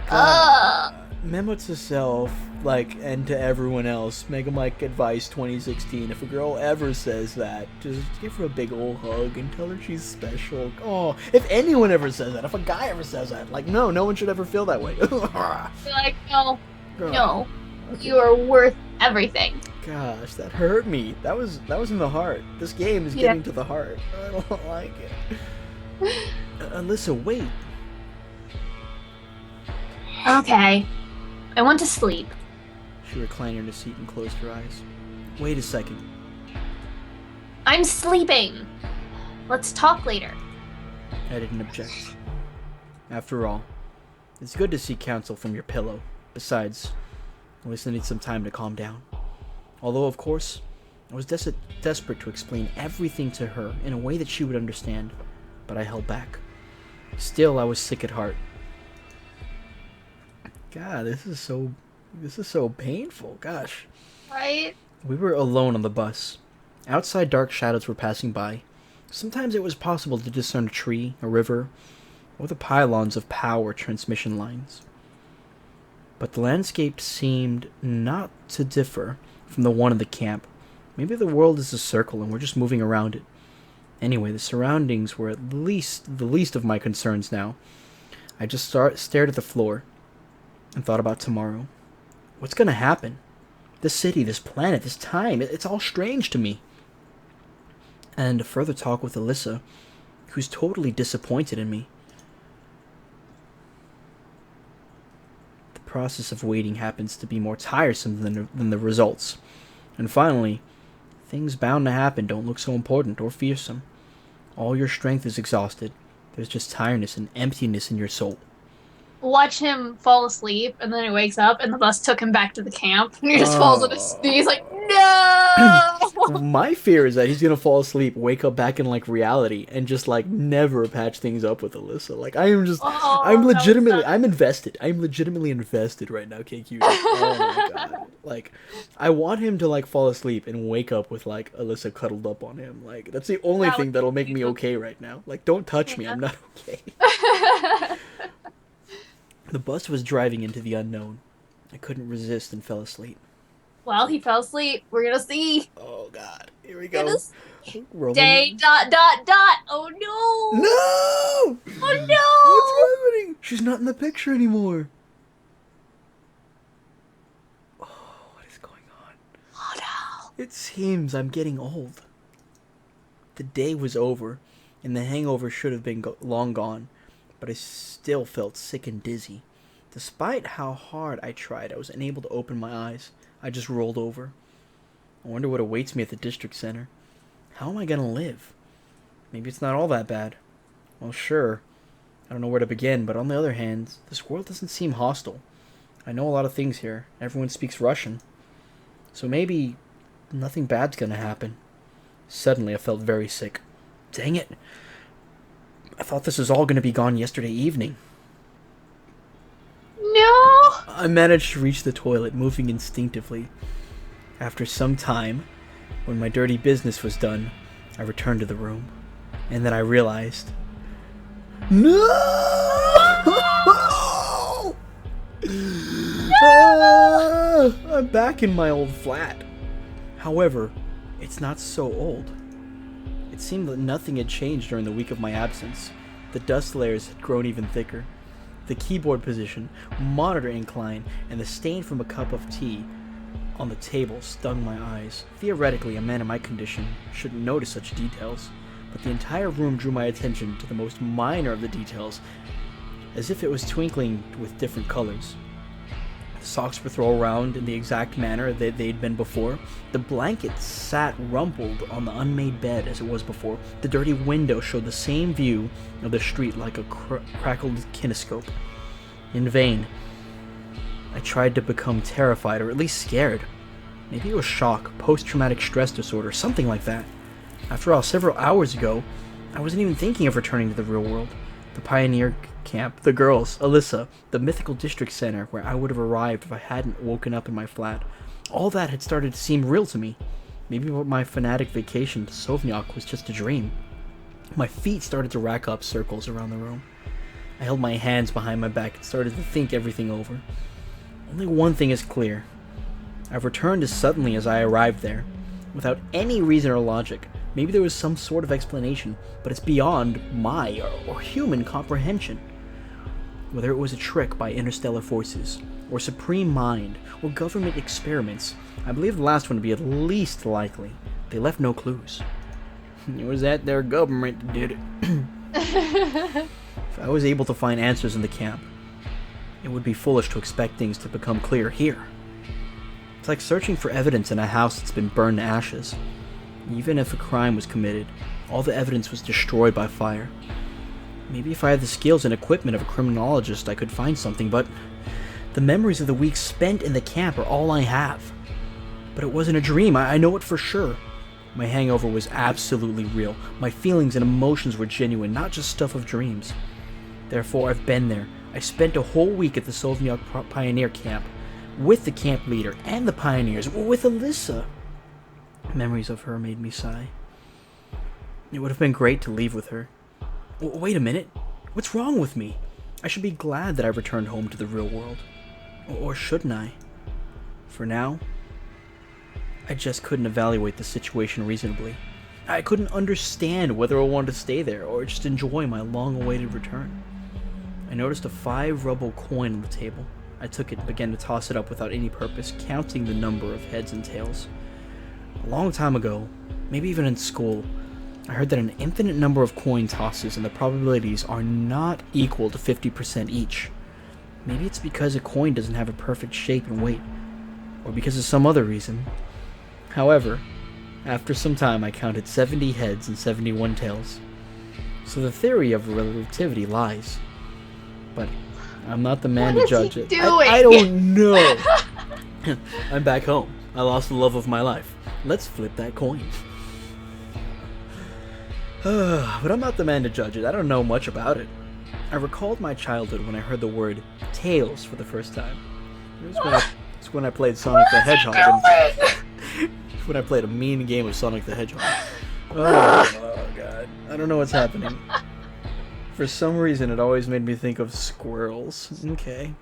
God. Memo to self, and to everyone else. Mega Mike advice 2016. If a girl ever says that, just give her a big old hug and tell her she's special. Oh, if anyone ever says that, if a guy ever says that, no one should ever feel that way. Be like, no, no, you are worth everything. Gosh, that hurt me. That was in the heart. This game is getting to the heart. I don't like it. Alyssa, wait. Okay. I want to sleep. She reclined in her seat and closed her eyes. Wait a second. I'm sleeping. Let's talk later. I didn't object. After all, it's good to seek counsel from your pillow. Besides, Alyssa needs some time to calm down. Although, of course, I was desperate to explain everything to her in a way that she would understand, but I held back. Still, I was sick at heart. God, this is so painful. Gosh. Right? We were alone on the bus. Outside, dark shadows were passing by. Sometimes it was possible to discern a tree, a river, or the pylons of power transmission lines. But the landscape seemed not to differ from the one in the camp. Maybe the world is a circle and we're just moving around it. Anyway, the surroundings were at least the least of my concerns now. I just stared at the floor and thought about tomorrow. What's gonna happen? This city, this planet, this time, it's all strange to me. And a further talk with Alyssa, who's totally disappointed in me. The process of waiting happens to be more tiresome than the results. And finally, things bound to happen don't look so important or fearsome. All your strength is exhausted. There's just tiredness and emptiness in your soul. Watch him fall asleep, and then he wakes up, and the bus took him back to the camp, and he just falls on his knees like, no! My fear is that he's gonna fall asleep, wake up back in reality, and just never patch things up with Alyssa. I'm invested. I'm legitimately invested right now, KQD. Oh my god. I want him to fall asleep and wake up with Alyssa cuddled up on him. That's the only thing that'll make me okay right now. Don't touch me. I'm not okay. The bus was driving into the unknown. I couldn't resist and fell asleep. Well, he fell asleep. We're gonna see. Oh god, here we go. Day ... Oh no! No! Oh no! What's happening? She's not in the picture anymore. Oh, what is going on? Oh no! It seems I'm getting old. The day was over, and the hangover should have been long gone. But I still felt sick and dizzy. Despite how hard I tried, I was unable to open my eyes. I just rolled over. I wonder what awaits me at the district center. How am I gonna live? Maybe it's not all that bad. Well, sure. I don't know where to begin, but on the other hand, this world doesn't seem hostile. I know a lot of things here. Everyone speaks Russian. So maybe nothing bad's gonna happen. Suddenly, I felt very sick. Dang it. I thought this was all going to be gone yesterday evening. No! I managed to reach the toilet, moving instinctively. After some time, when my dirty business was done, I returned to the room. And then I realized... No! I'm back in my old flat. However, it's not so old. It seemed that nothing had changed during the week of my absence. The dust layers had grown even thicker. The keyboard position, monitor incline, and the stain from a cup of tea on the table stung my eyes. Theoretically, a man in my condition shouldn't notice such details, but the entire room drew my attention to the most minor of the details, as if it was twinkling with different colors. The socks were thrown around in the exact manner that they'd been before. The blanket sat rumpled on the unmade bed as it was before. The dirty window showed the same view of the street like a crackled kinescope. In vain. I tried to become terrified, or at least scared. Maybe it was shock, post-traumatic stress disorder, something like that. After all, several hours ago, I wasn't even thinking of returning to the real world. The pioneer camp, the girls, Alyssa, the mythical district center where I would have arrived if I hadn't woken up in my flat. All that had started to seem real to me. Maybe my fanatic vacation to Sovniak was just a dream. My feet started to rack up circles around the room. I held my hands behind my back and started to think everything over. Only one thing is clear. I've returned as suddenly as I arrived there, without any reason or logic. Maybe there was some sort of explanation, but it's beyond my or human comprehension. Whether it was a trick by interstellar forces, or supreme mind, or government experiments, I believe the last one to be at least likely. They left no clues. It was that their government that did it. If I was able to find answers in the camp, it would be foolish to expect things to become clear here. It's like searching for evidence in a house that's been burned to ashes. Even if a crime was committed, all the evidence was destroyed by fire. Maybe if I had the skills and equipment of a criminologist, I could find something, but the memories of the weeks spent in the camp are all I have. But it wasn't a dream, I know it for sure. My hangover was absolutely real. My feelings and emotions were genuine, not just stuff of dreams. Therefore, I've been there. I spent a whole week at the Sovniak Pioneer Camp, with the camp leader and the pioneers, with Alyssa. Memories of her made me sigh. It would have been great to leave with her. Wait a minute. What's wrong with me? I should be glad that I returned home to the real world. Or shouldn't I? For now, I just couldn't evaluate the situation reasonably. I couldn't understand whether I wanted to stay there or just enjoy my long-awaited return. I noticed a 5-ruble coin on the table. I took it and began to toss it up without any purpose, counting the number of heads and tails. A long time ago, maybe even in school, I heard that an infinite number of coin tosses and the probabilities are not equal to 50% each. Maybe it's because a coin doesn't have a perfect shape and weight, or because of some other reason. However, after some time I counted 70 heads and 71 tails. So the theory of relativity lies. But I'm not the man to judge it. I don't know. I'm back home. I lost the love of my life. Let's flip that coin. But I'm not the man to judge it. I don't know much about it. I recalled my childhood when I heard the word tails for the first time. It's when I played Sonic the Hedgehog. When I played a mean game of Sonic the Hedgehog. Oh god. I don't know what's happening. For some reason, it always made me think of squirrels. Okay.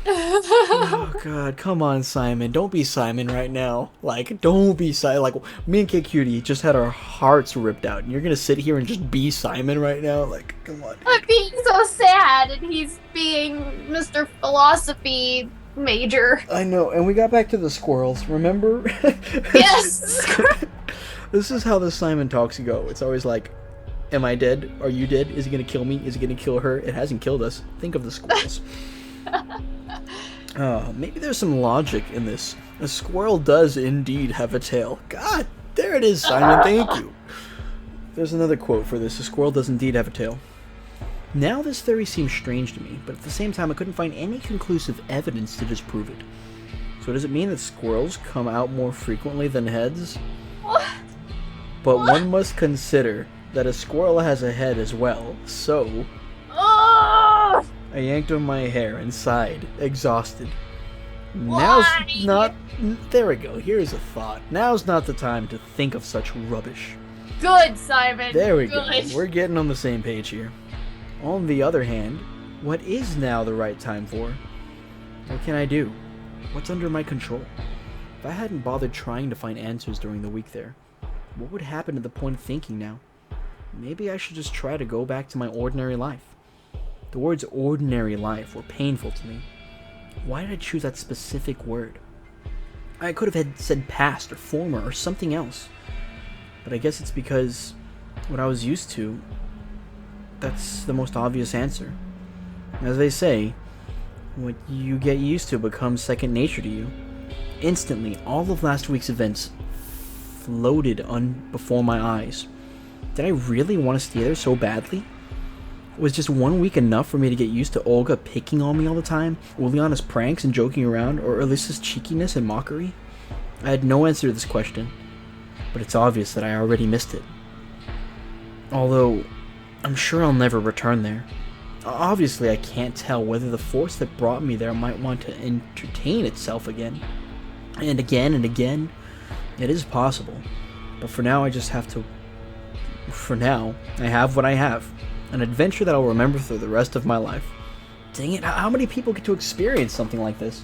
Oh god, come on, Simon. Don't be Simon right now. Like, don't be Simon. Like, me and KQD just had our hearts ripped out, and you're gonna sit here and just be Simon right now? Like, come on. I'm being so sad, and he's being Mr. Philosophy Major. I know, and we got back to the squirrels, remember? Yes! This is how the Simon talks go. It's always like, am I dead? Are you dead? Is he gonna kill me? Is he gonna kill her? It hasn't killed us. Think of the squirrels. Maybe there's some logic in this. A squirrel does indeed have a tail. God, there it is, Simon. Thank you. There's another quote for this. A squirrel does indeed have a tail. Now this theory seems strange to me, but at the same time I couldn't find any conclusive evidence to disprove it. So does it mean that squirrels come out more frequently than heads? What? But one must consider that a squirrel has a head as well, so... Oh! I yanked on my hair and sighed, exhausted. Now's Why? not... There we go, here's a thought. Now's not the time to think of such rubbish. Good, Simon. There we Good. go, we're getting on the same page here. On the other hand, what is now the right time for? What can I do? What's under my control? If I hadn't bothered trying to find answers during the week there, what would happen to the point of thinking now? Maybe I should just try to go back to my ordinary life. The words ordinary life were painful to me. Why did I choose that specific word? I could have said past or former or something else. But I guess it's because what I was used to, that's the most obvious answer. As they say, what you get used to becomes second nature to you. Instantly, all of last week's events floated before my eyes. Did I really want to stay there so badly? Was just 1 week enough for me to get used to Olga picking on me all the time, Uliana's pranks and joking around, or Alyssa's cheekiness and mockery? I had no answer to this question, but it's obvious that I already missed it. Although, I'm sure I'll never return there. Obviously, I can't tell whether the force that brought me there might want to entertain itself again. And again and again. It is possible. But for now, I just have to... For now, I have what I have. An adventure that I'll remember through the rest of my life. Dang it, how many people get to experience something like this?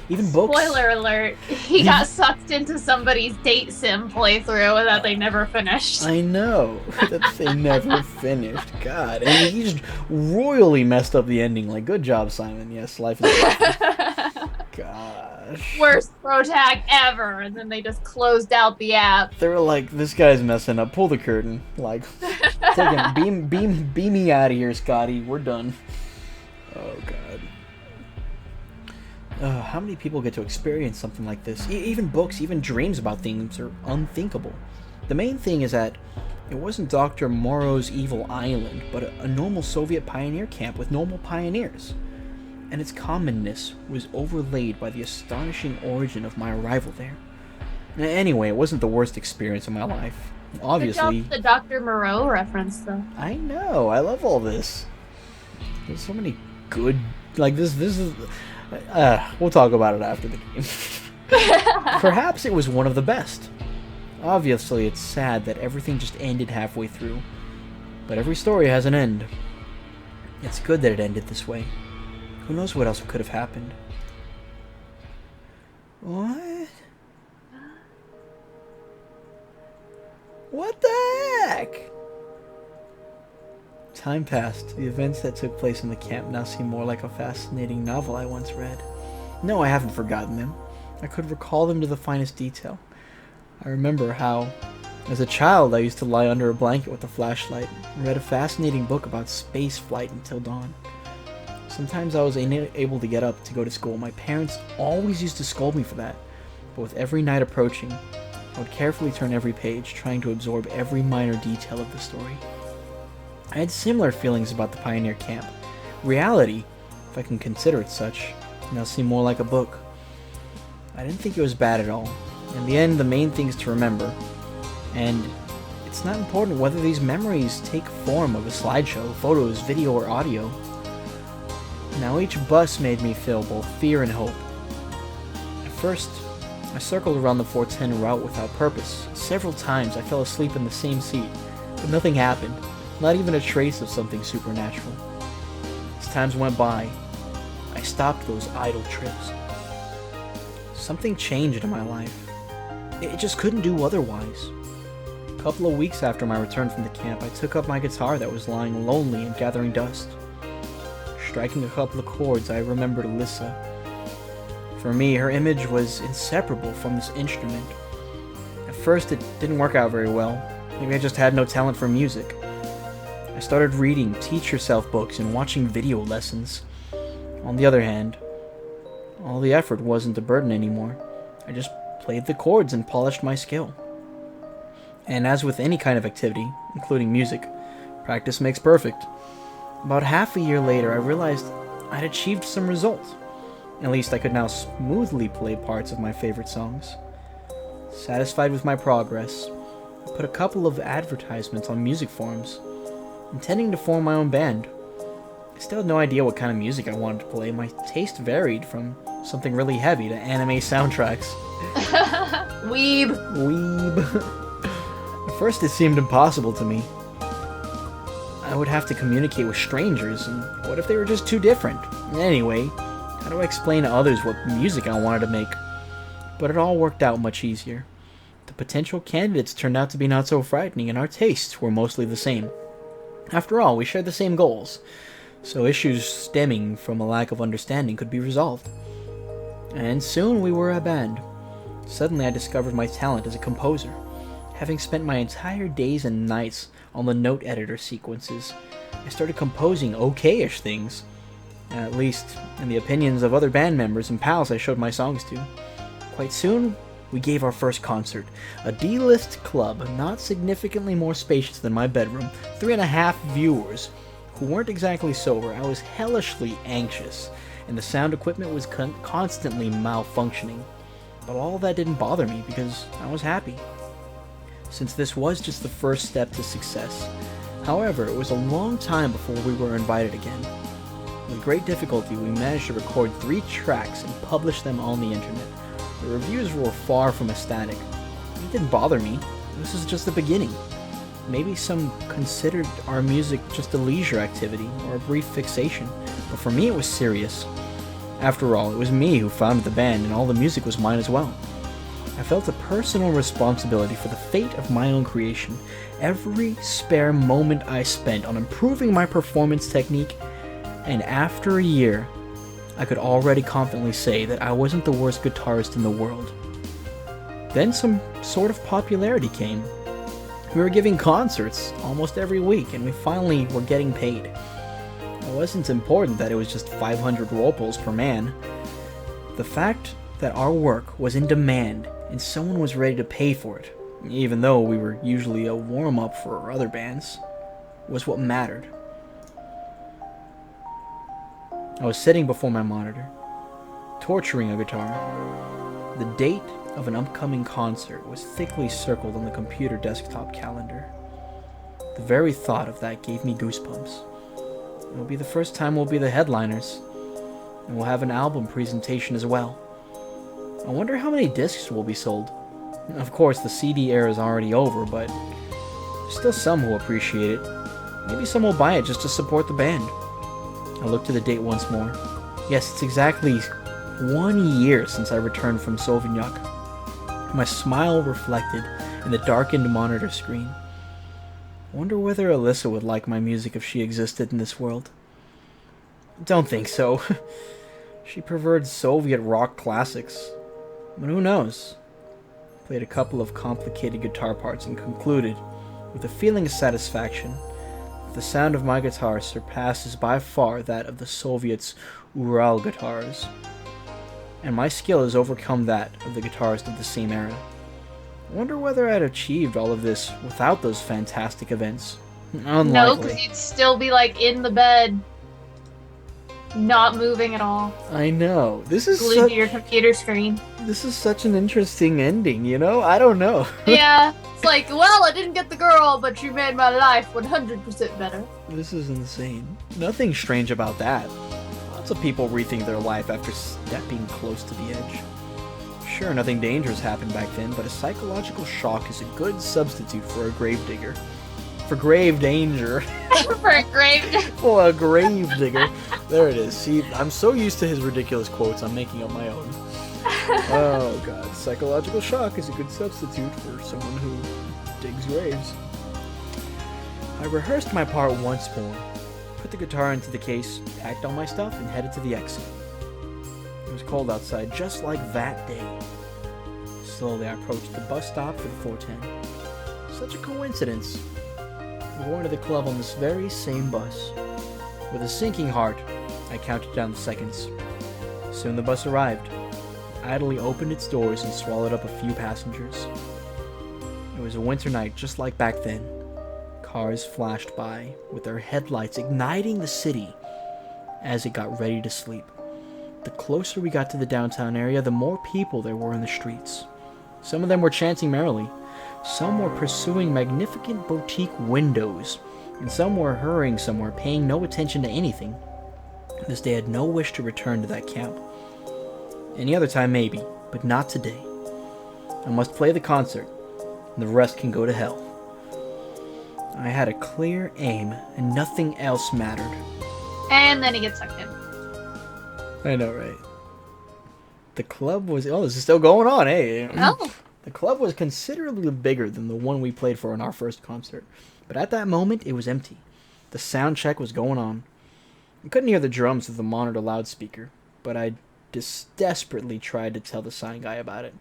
Even books... Spoiler alert, he got sucked into somebody's date sim playthrough that they never finished. I know, that they never finished. God, and he just royally messed up the ending. Like, good job, Simon. Yes, life is Gosh. Worst pro tag ever, and then they just closed out the app. They were like, this guy's messing up. Pull the curtain. Like, take him. Beam me out of here, Scotty. We're done. Oh, God. How many people get to experience something like this? Even books, even dreams about things are unthinkable. The main thing is that it wasn't Dr. Morrow's evil island, but a normal Soviet pioneer camp with normal pioneers. And its commonness was overlaid by the astonishing origin of my arrival there. Anyway, it wasn't the worst experience of my life. Obviously... Good job, the Dr. Moreau reference, though. I know, I love all this. There's so many good... Like, this is... we'll talk about it after the game. Perhaps it was one of the best. Obviously, it's sad that everything just ended halfway through. But every story has an end. It's good that it ended this way. Who knows what else could have happened? What? What the heck? Time passed. The events that took place in the camp now seem more like a fascinating novel I once read. No, I haven't forgotten them. I could recall them to the finest detail. I remember how, as a child, I used to lie under a blanket with a flashlight and read a fascinating book about space flight until dawn. Sometimes I was unable to get up to go to school. My parents always used to scold me for that, but with every night approaching, I would carefully turn every page, trying to absorb every minor detail of the story. I had similar feelings about the pioneer camp. Reality, if I can consider it such, now seemed more like a book. I didn't think it was bad at all. In the end, the main thing is to remember, and it's not important whether these memories take form of a slideshow, photos, video, or audio. Now each bus made me feel both fear and hope. At first, I circled around the 410 route without purpose. Several times I fell asleep in the same seat, but nothing happened, not even a trace of something supernatural. As times went by, I stopped those idle trips. Something changed in my life. It just couldn't do otherwise. A couple of weeks after my return from the camp, I took up my guitar that was lying lonely and gathering dust. Striking a couple of chords, I remembered Alyssa. For me, her image was inseparable from this instrument. At first, it didn't work out very well. Maybe I just had no talent for music. I started reading teach-yourself books and watching video lessons. On the other hand, all the effort wasn't a burden anymore. I just played the chords and polished my skill. And as with any kind of activity, including music, practice makes perfect. About half a year later, I realized I'd achieved some results. At least I could now smoothly play parts of my favorite songs. Satisfied with my progress, I put a couple of advertisements on music forums, intending to form my own band. I still had no idea what kind of music I wanted to play. My taste varied from something really heavy to anime soundtracks. Weeb. Weeb. At first it seemed impossible to me. I would have to communicate with strangers, and what if they were just too different? Anyway, how do I explain to others what music I wanted to make? But it all worked out much easier. The potential candidates turned out to be not so frightening, and our tastes were mostly the same. After all, we shared the same goals, so issues stemming from a lack of understanding could be resolved. And soon we were a band. Suddenly I discovered my talent as a composer. Having spent my entire days and nights on the note editor sequences, I started composing okay-ish things. At least, in the opinions of other band members and pals I showed my songs to. Quite soon, we gave our first concert. A D-list club, not significantly more spacious than my bedroom. 3.5 viewers, who weren't exactly sober. I was hellishly anxious, and the sound equipment was constantly malfunctioning. But all that didn't bother me because I was happy. Since this was just the first step to success. However, it was a long time before we were invited again. With great difficulty, we managed to record 3 tracks and publish them on the internet. The reviews were far from ecstatic. It didn't bother me. This is just the beginning. Maybe some considered our music just a leisure activity or a brief fixation, but for me it was serious. After all, it was me who founded the band, and all the music was mine as well. I felt a personal responsibility for the fate of my own creation. Every spare moment I spent on improving my performance technique, and after a year, I could already confidently say that I wasn't the worst guitarist in the world. Then some sort of popularity came. We were giving concerts almost every week, and we finally were getting paid. It wasn't important that it was just 500 ropals per man. The fact that our work was in demand and someone was ready to pay for it, even though we were usually a warm-up for other bands, was what mattered. I was sitting before my monitor, torturing a guitar. The date of an upcoming concert was thickly circled on the computer desktop calendar. The very thought of that gave me goosebumps. It will be the first time we'll be the headliners, and we'll have an album presentation as well. I wonder how many discs will be sold. Of course, the CD era is already over, but there's still some who appreciate it. Maybe some will buy it just to support the band. I looked at the date once more. Yes, it's exactly 1 year since I returned from Sauvignac. My smile reflected in the darkened monitor screen. I wonder whether Alyssa would like my music if she existed in this world. Don't think so. She preferred Soviet rock classics. But who knows? Played a couple of complicated guitar parts and concluded, with a feeling of satisfaction, that the sound of my guitar surpasses by far that of the Soviets' Ural guitars, and my skill has overcome that of the guitarists of the same era. I wonder whether I'd achieved all of this without those fantastic events. Unlikely. No, because you'd still be like in the bed, not moving at all. I know. This is glued to your computer screen. This is such an interesting ending, you know? I don't know. Yeah. It's like, well, I didn't get the girl, but you made my life 100% better. This is insane. Nothing strange about that. Lots of people rethink their life after stepping close to the edge. Sure, nothing dangerous happened back then, but a psychological shock is a good substitute for a gravedigger. For grave danger. For a grave For a grave digger. There it is. See, I'm so used to his ridiculous quotes, I'm making up my own. Oh god, psychological shock is a good substitute for someone who digs graves. I rehearsed my part once more, put the guitar into the case, packed all my stuff, and headed to the exit. It was cold outside, just like that day. Slowly I approached the bus stop for the 410. Such a coincidence. We were going to the club on this very same bus. With a sinking heart, I counted down the seconds. Soon the bus arrived. It idly opened its doors and swallowed up a few passengers. It was a winter night just like back then. Cars flashed by, with their headlights igniting the city as it got ready to sleep. The closer we got to the downtown area, the more people there were in the streets. Some of them were chanting merrily. Some were pursuing magnificent boutique windows, and some were hurrying somewhere, paying no attention to anything. This day had no wish to return to that camp. Any other time maybe, but not today. I must play the concert, and the rest can go to hell. I had a clear aim, and nothing else mattered. And then he gets sucked in. I know, right? The club was... Oh, this is still going on, eh? Oh. The club was considerably bigger than the one we played for in our first concert. But at that moment, it was empty. The sound check was going on. I couldn't hear the drums through the monitor loudspeaker, but I desperately tried to tell the sign guy about it.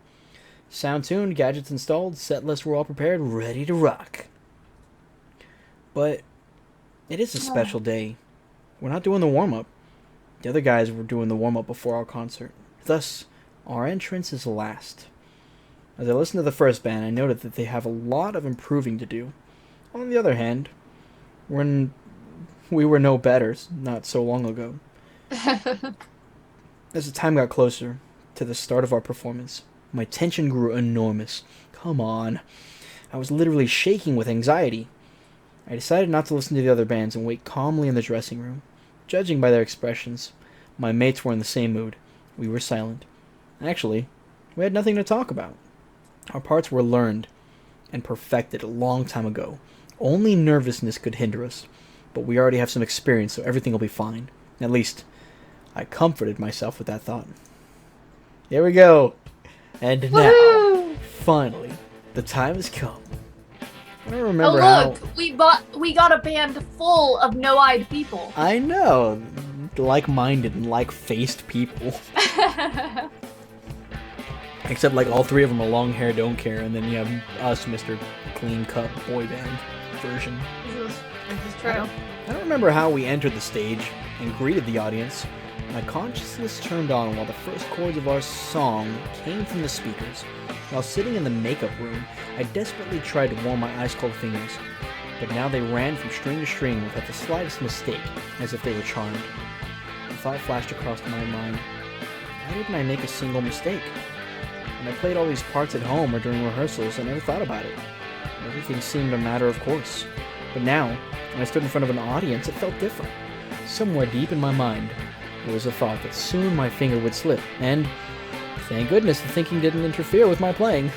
Sound tuned, gadgets installed, set lists were all prepared, ready to rock. But it is a special day. We're not doing the warm-up. The other guys were doing the warm-up before our concert. Thus, our entrance is last. As I listened to the first band, I noted that they have a lot of improving to do. On the other hand, we were no better not so long ago. As the time got closer to the start of our performance, my tension grew enormous. Come on. I was literally shaking with anxiety. I decided not to listen to the other bands and wait calmly in the dressing room. Judging by their expressions, my mates were in the same mood. We were silent. Actually, we had nothing to talk about. Our parts were learned and perfected a long time ago. Only nervousness could hinder us, but we already have some experience, so everything will be fine. At least, I comforted myself with that thought. Here we go. And now, Woo! finally, the time has come. I don't remember Oh look, how... we got a band full of no-eyed people. I know. Like-minded and like-faced people. Except like all three of them are long hair, don't care, and then you have us, Mr. Clean Cut boy band version. This is true. I don't remember how we entered the stage and greeted the audience. My consciousness turned on while the first chords of our song came from the speakers. While sitting in the makeup room, I desperately tried to warm my ice-cold fingers, but now they ran from string to string without the slightest mistake, as if they were charmed. The thought flashed across my mind, why didn't I make a single mistake? When I played all these parts at home or during rehearsals, I never thought about it. Everything seemed a matter of course. But now, when I stood in front of an audience, it felt different. Somewhere deep in my mind, there was a thought that soon my finger would slip, and thank goodness the thinking didn't interfere with my playing.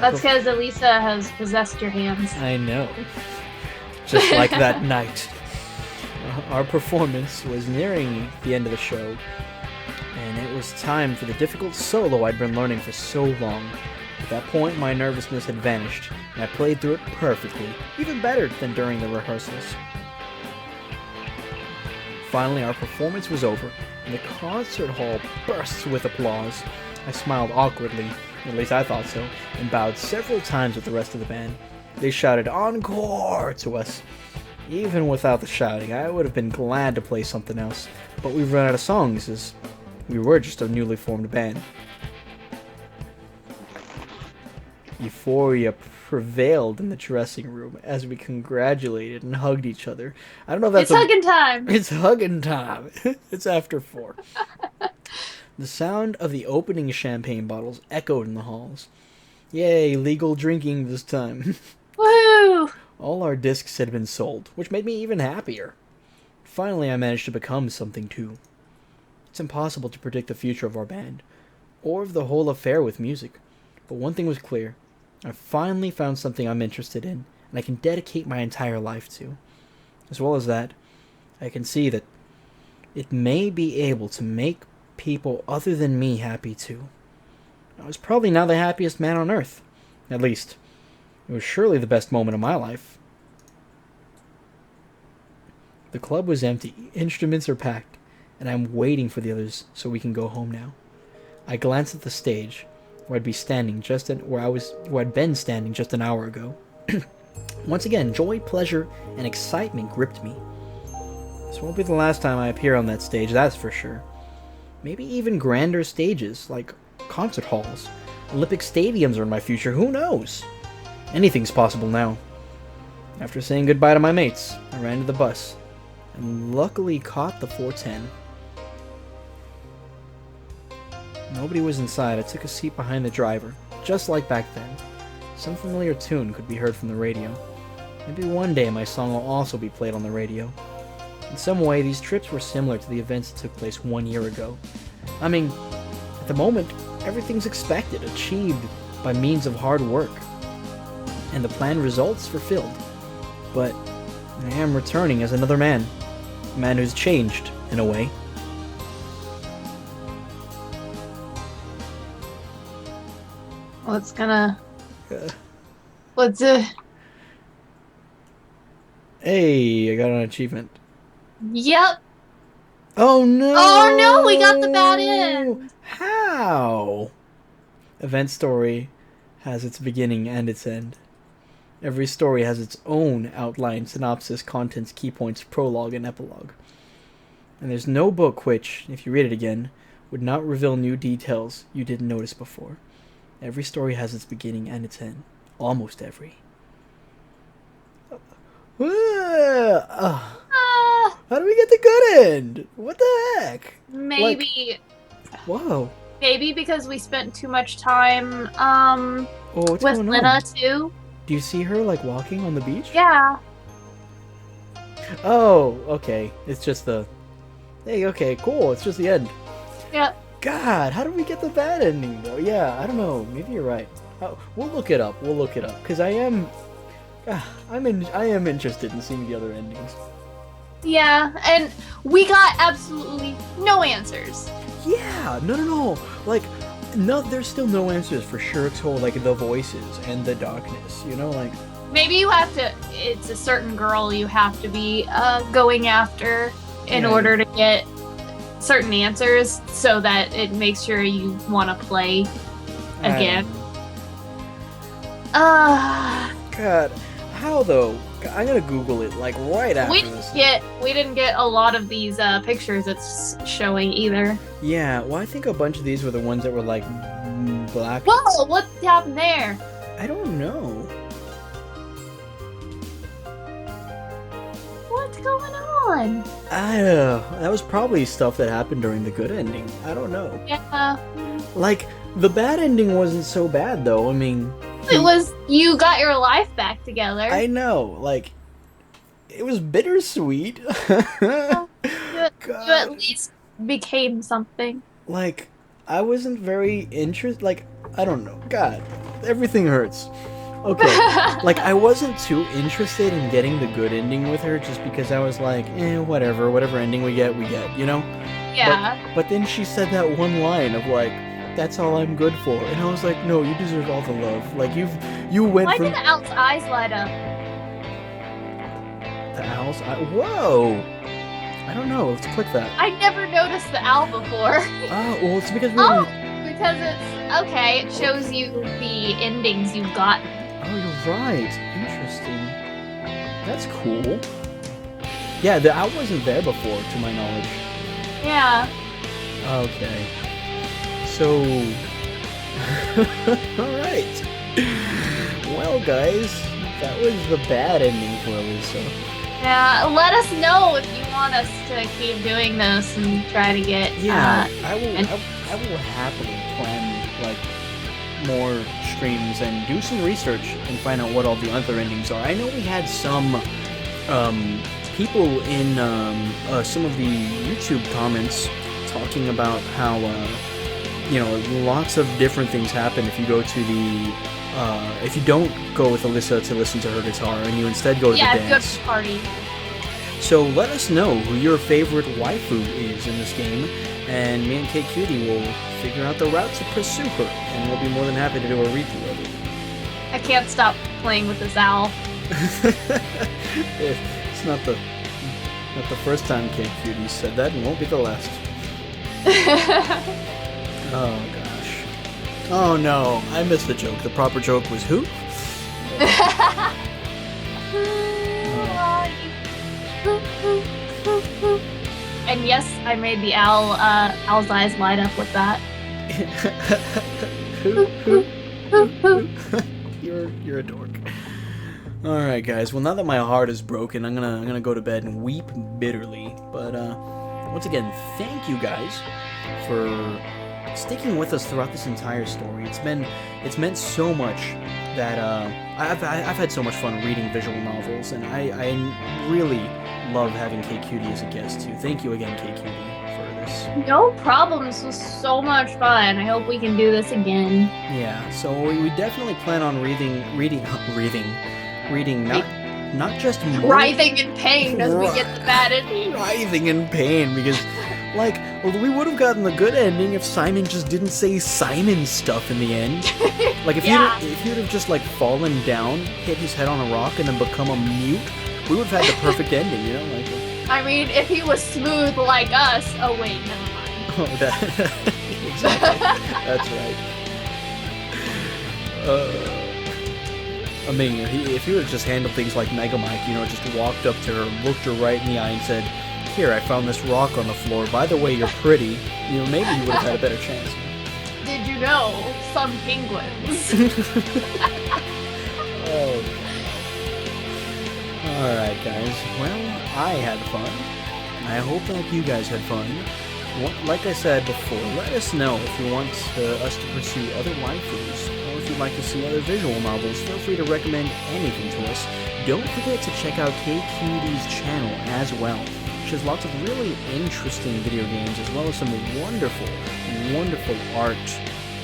That's because Elisa has possessed your hands. I know. Just like that night. Our performance was nearing the end of the show, and it was time for the difficult solo I'd been learning for so long. At that point, my nervousness had vanished, and I played through it perfectly, even better than during the rehearsals. Finally, our performance was over, and the concert hall burst with applause. I smiled awkwardly, at least I thought so, and bowed several times with the rest of the band. They shouted "Encore!" to us. Even without the shouting, I would have been glad to play something else, but we've run out of songs, as we were just a newly formed band. Euphoria prevailed in the dressing room as we congratulated and hugged each other. I don't know if that's hugging time. It's hugging time. It's after 4. The sound of the opening champagne bottles echoed in the halls. Yay, legal drinking this time. Woo! All our discs had been sold, which made me even happier. Finally, I managed to become something too. It's impossible to predict the future of our band, or of the whole affair with music. But one thing was clear. I finally found something I'm interested in, and I can dedicate my entire life to. As well as that, I can see that it may be able to make people other than me happy too. I was probably now the happiest man on earth. At least, it was surely the best moment of my life. The club was empty, instruments are packed, and I'm waiting for the others so we can go home now. I glanced at the stage, where I'd been standing just an hour ago. Once again, joy, pleasure, and excitement gripped me. This won't be the last time I appear on that stage, that's for sure. Maybe even grander stages, like concert halls. Olympic stadiums are in my future, who knows? Anything's possible now. After saying goodbye to my mates, I ran to the bus, and luckily caught the 410. Nobody was inside. I took a seat behind the driver, just like back then. Some familiar tune could be heard from the radio. Maybe one day my song will also be played on the radio. In some way, these trips were similar to the events that took place 1 year ago. I mean, at the moment, everything's expected, achieved by means of hard work, and the planned results fulfilled. But I am returning as another man. A man who's changed, in a way. What's gonna... Uh, What's Hey, I got an achievement. Yep. Oh no! Oh no, we got the bad end! How? Event story has its beginning and its end. Every story has its own outline, synopsis, contents, key points, prologue, and epilogue. And there's no book which, if you read it again, would not reveal new details you didn't notice before. Every story has its beginning and its end. Almost every. How do we get the good end? What the heck? Maybe... Whoa. Maybe because we spent too much time, What's with going Lena, on? too. Do you see her, like, walking on the beach? Yeah. Oh, okay. It's just the... Hey, okay, cool. It's just the end. Yep. God, how did we get the bad ending, though? Yeah, I don't know. Maybe you're right. We'll look it up. Because I am... I am interested in seeing the other endings. Yeah, and we got absolutely no answers. Yeah, no. Like, no, there's still no answers for sure to, like, the voices and the darkness, you know? Like... Maybe you have to... It's a certain girl you have to be going after in order to get certain answers so that it makes sure you want to play again. God, how though? I'm gonna Google it like right after this. We didn't get a lot of these pictures it's showing either. Yeah, well, I think a bunch of these were the ones that were like black. Whoa! What happened there? I don't know. What's going on? I don't know. That was probably stuff that happened during the good ending. I don't know. Yeah. Like, the bad ending wasn't so bad though. I mean... It was you got your life back together. I know. Like, it was bittersweet. You at least became something. Like, I wasn't very interested. Like, I don't know. God, everything hurts. Okay. Like, I wasn't too interested in getting the good ending with her just because I was like, whatever ending we get, you know? Yeah. But then she said that one line of like, that's all I'm good for. And I was like, no, you deserve all the love. Like, you went Why from... did the owl's eyes light up? The owl's eye? Whoa! I don't know. Let's click that. I never noticed the owl before. Oh, well, it's because we Because it's... Okay, it shows you the endings you've gotten. Oh, you're right. Interesting. That's cool. Yeah, the owl wasn't there before, to my knowledge. Yeah. Okay. So... Alright. Well, guys, that was the bad ending for Elisa. Yeah, let us know if you want us to keep doing this and try to get... Yeah, I will happily plan, like, more streams and do some research and find out what all the other endings are. I know we had some people in some of the YouTube comments talking about how lots of different things happen if you go to the if you don't go with Alyssa to listen to her guitar and you instead go to the dance. Yeah, go to the party. So let us know who your favorite waifu is in this game, and me and KQD will figure out the route to pursue her, and we'll be more than happy to do a redo of it. I can't stop playing with this owl. It's not the first time KQD said that, and won't be the last. Oh gosh. Oh no, I missed the joke. The proper joke was who? And yes, I made the owl's eyes light up with that. You're a dork. All right, guys. Well, now that my heart is broken, I'm gonna go to bed and weep bitterly. But once again, thank you guys for sticking with us throughout this entire story. It's meant so much that I've had so much fun reading visual novels, and I really love having KQD as a guest too. Thank you again, KQD, for this. No problem. This was so much fun. I hope we can do this again. Yeah, so we definitely plan on reading not just more, Writhing in pain as we get the bad ending. writhing in pain because, like, well, we would have gotten the good ending if Simon just didn't say Simon stuff in the end. Like, if he'd have just like fallen down, hit his head on a rock, and then become a mute, we would have had the perfect ending, you know? Like, I mean, if he was smooth like us. Oh wait, never mind. oh, that exactly. That's right. I mean, if he would have just handled things like Mega Mike, you know, just walked up to her, looked her right in the eye, and said, "Here, I found this rock on the floor. By the way, you're pretty." You know, maybe he would have had a better chance. Did you know some penguins? Oh. Alright, guys. Well, I had fun. I hope that you guys had fun. Like I said before, let us know if you want us to pursue other waifus, or if you'd like to see other visual novels. Feel free to recommend anything to us. Don't forget to check out KQD's channel as well. She has lots of really interesting video games, as well as some wonderful, wonderful art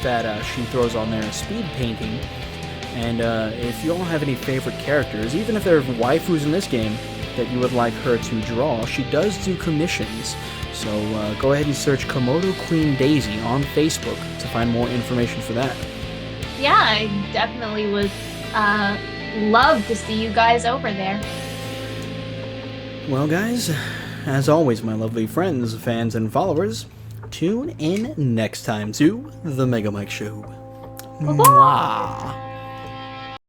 that she throws on there, speed painting. And if you all have any favorite characters, even if there are waifus in this game that you would like her to draw, she does do commissions. So go ahead and search Komodo Queen Daisy on Facebook to find more information for that. Yeah, I definitely would love to see you guys over there. Well, guys, as always, my lovely friends, fans, and followers, tune in next time to The Mega Mike Show. Mwah.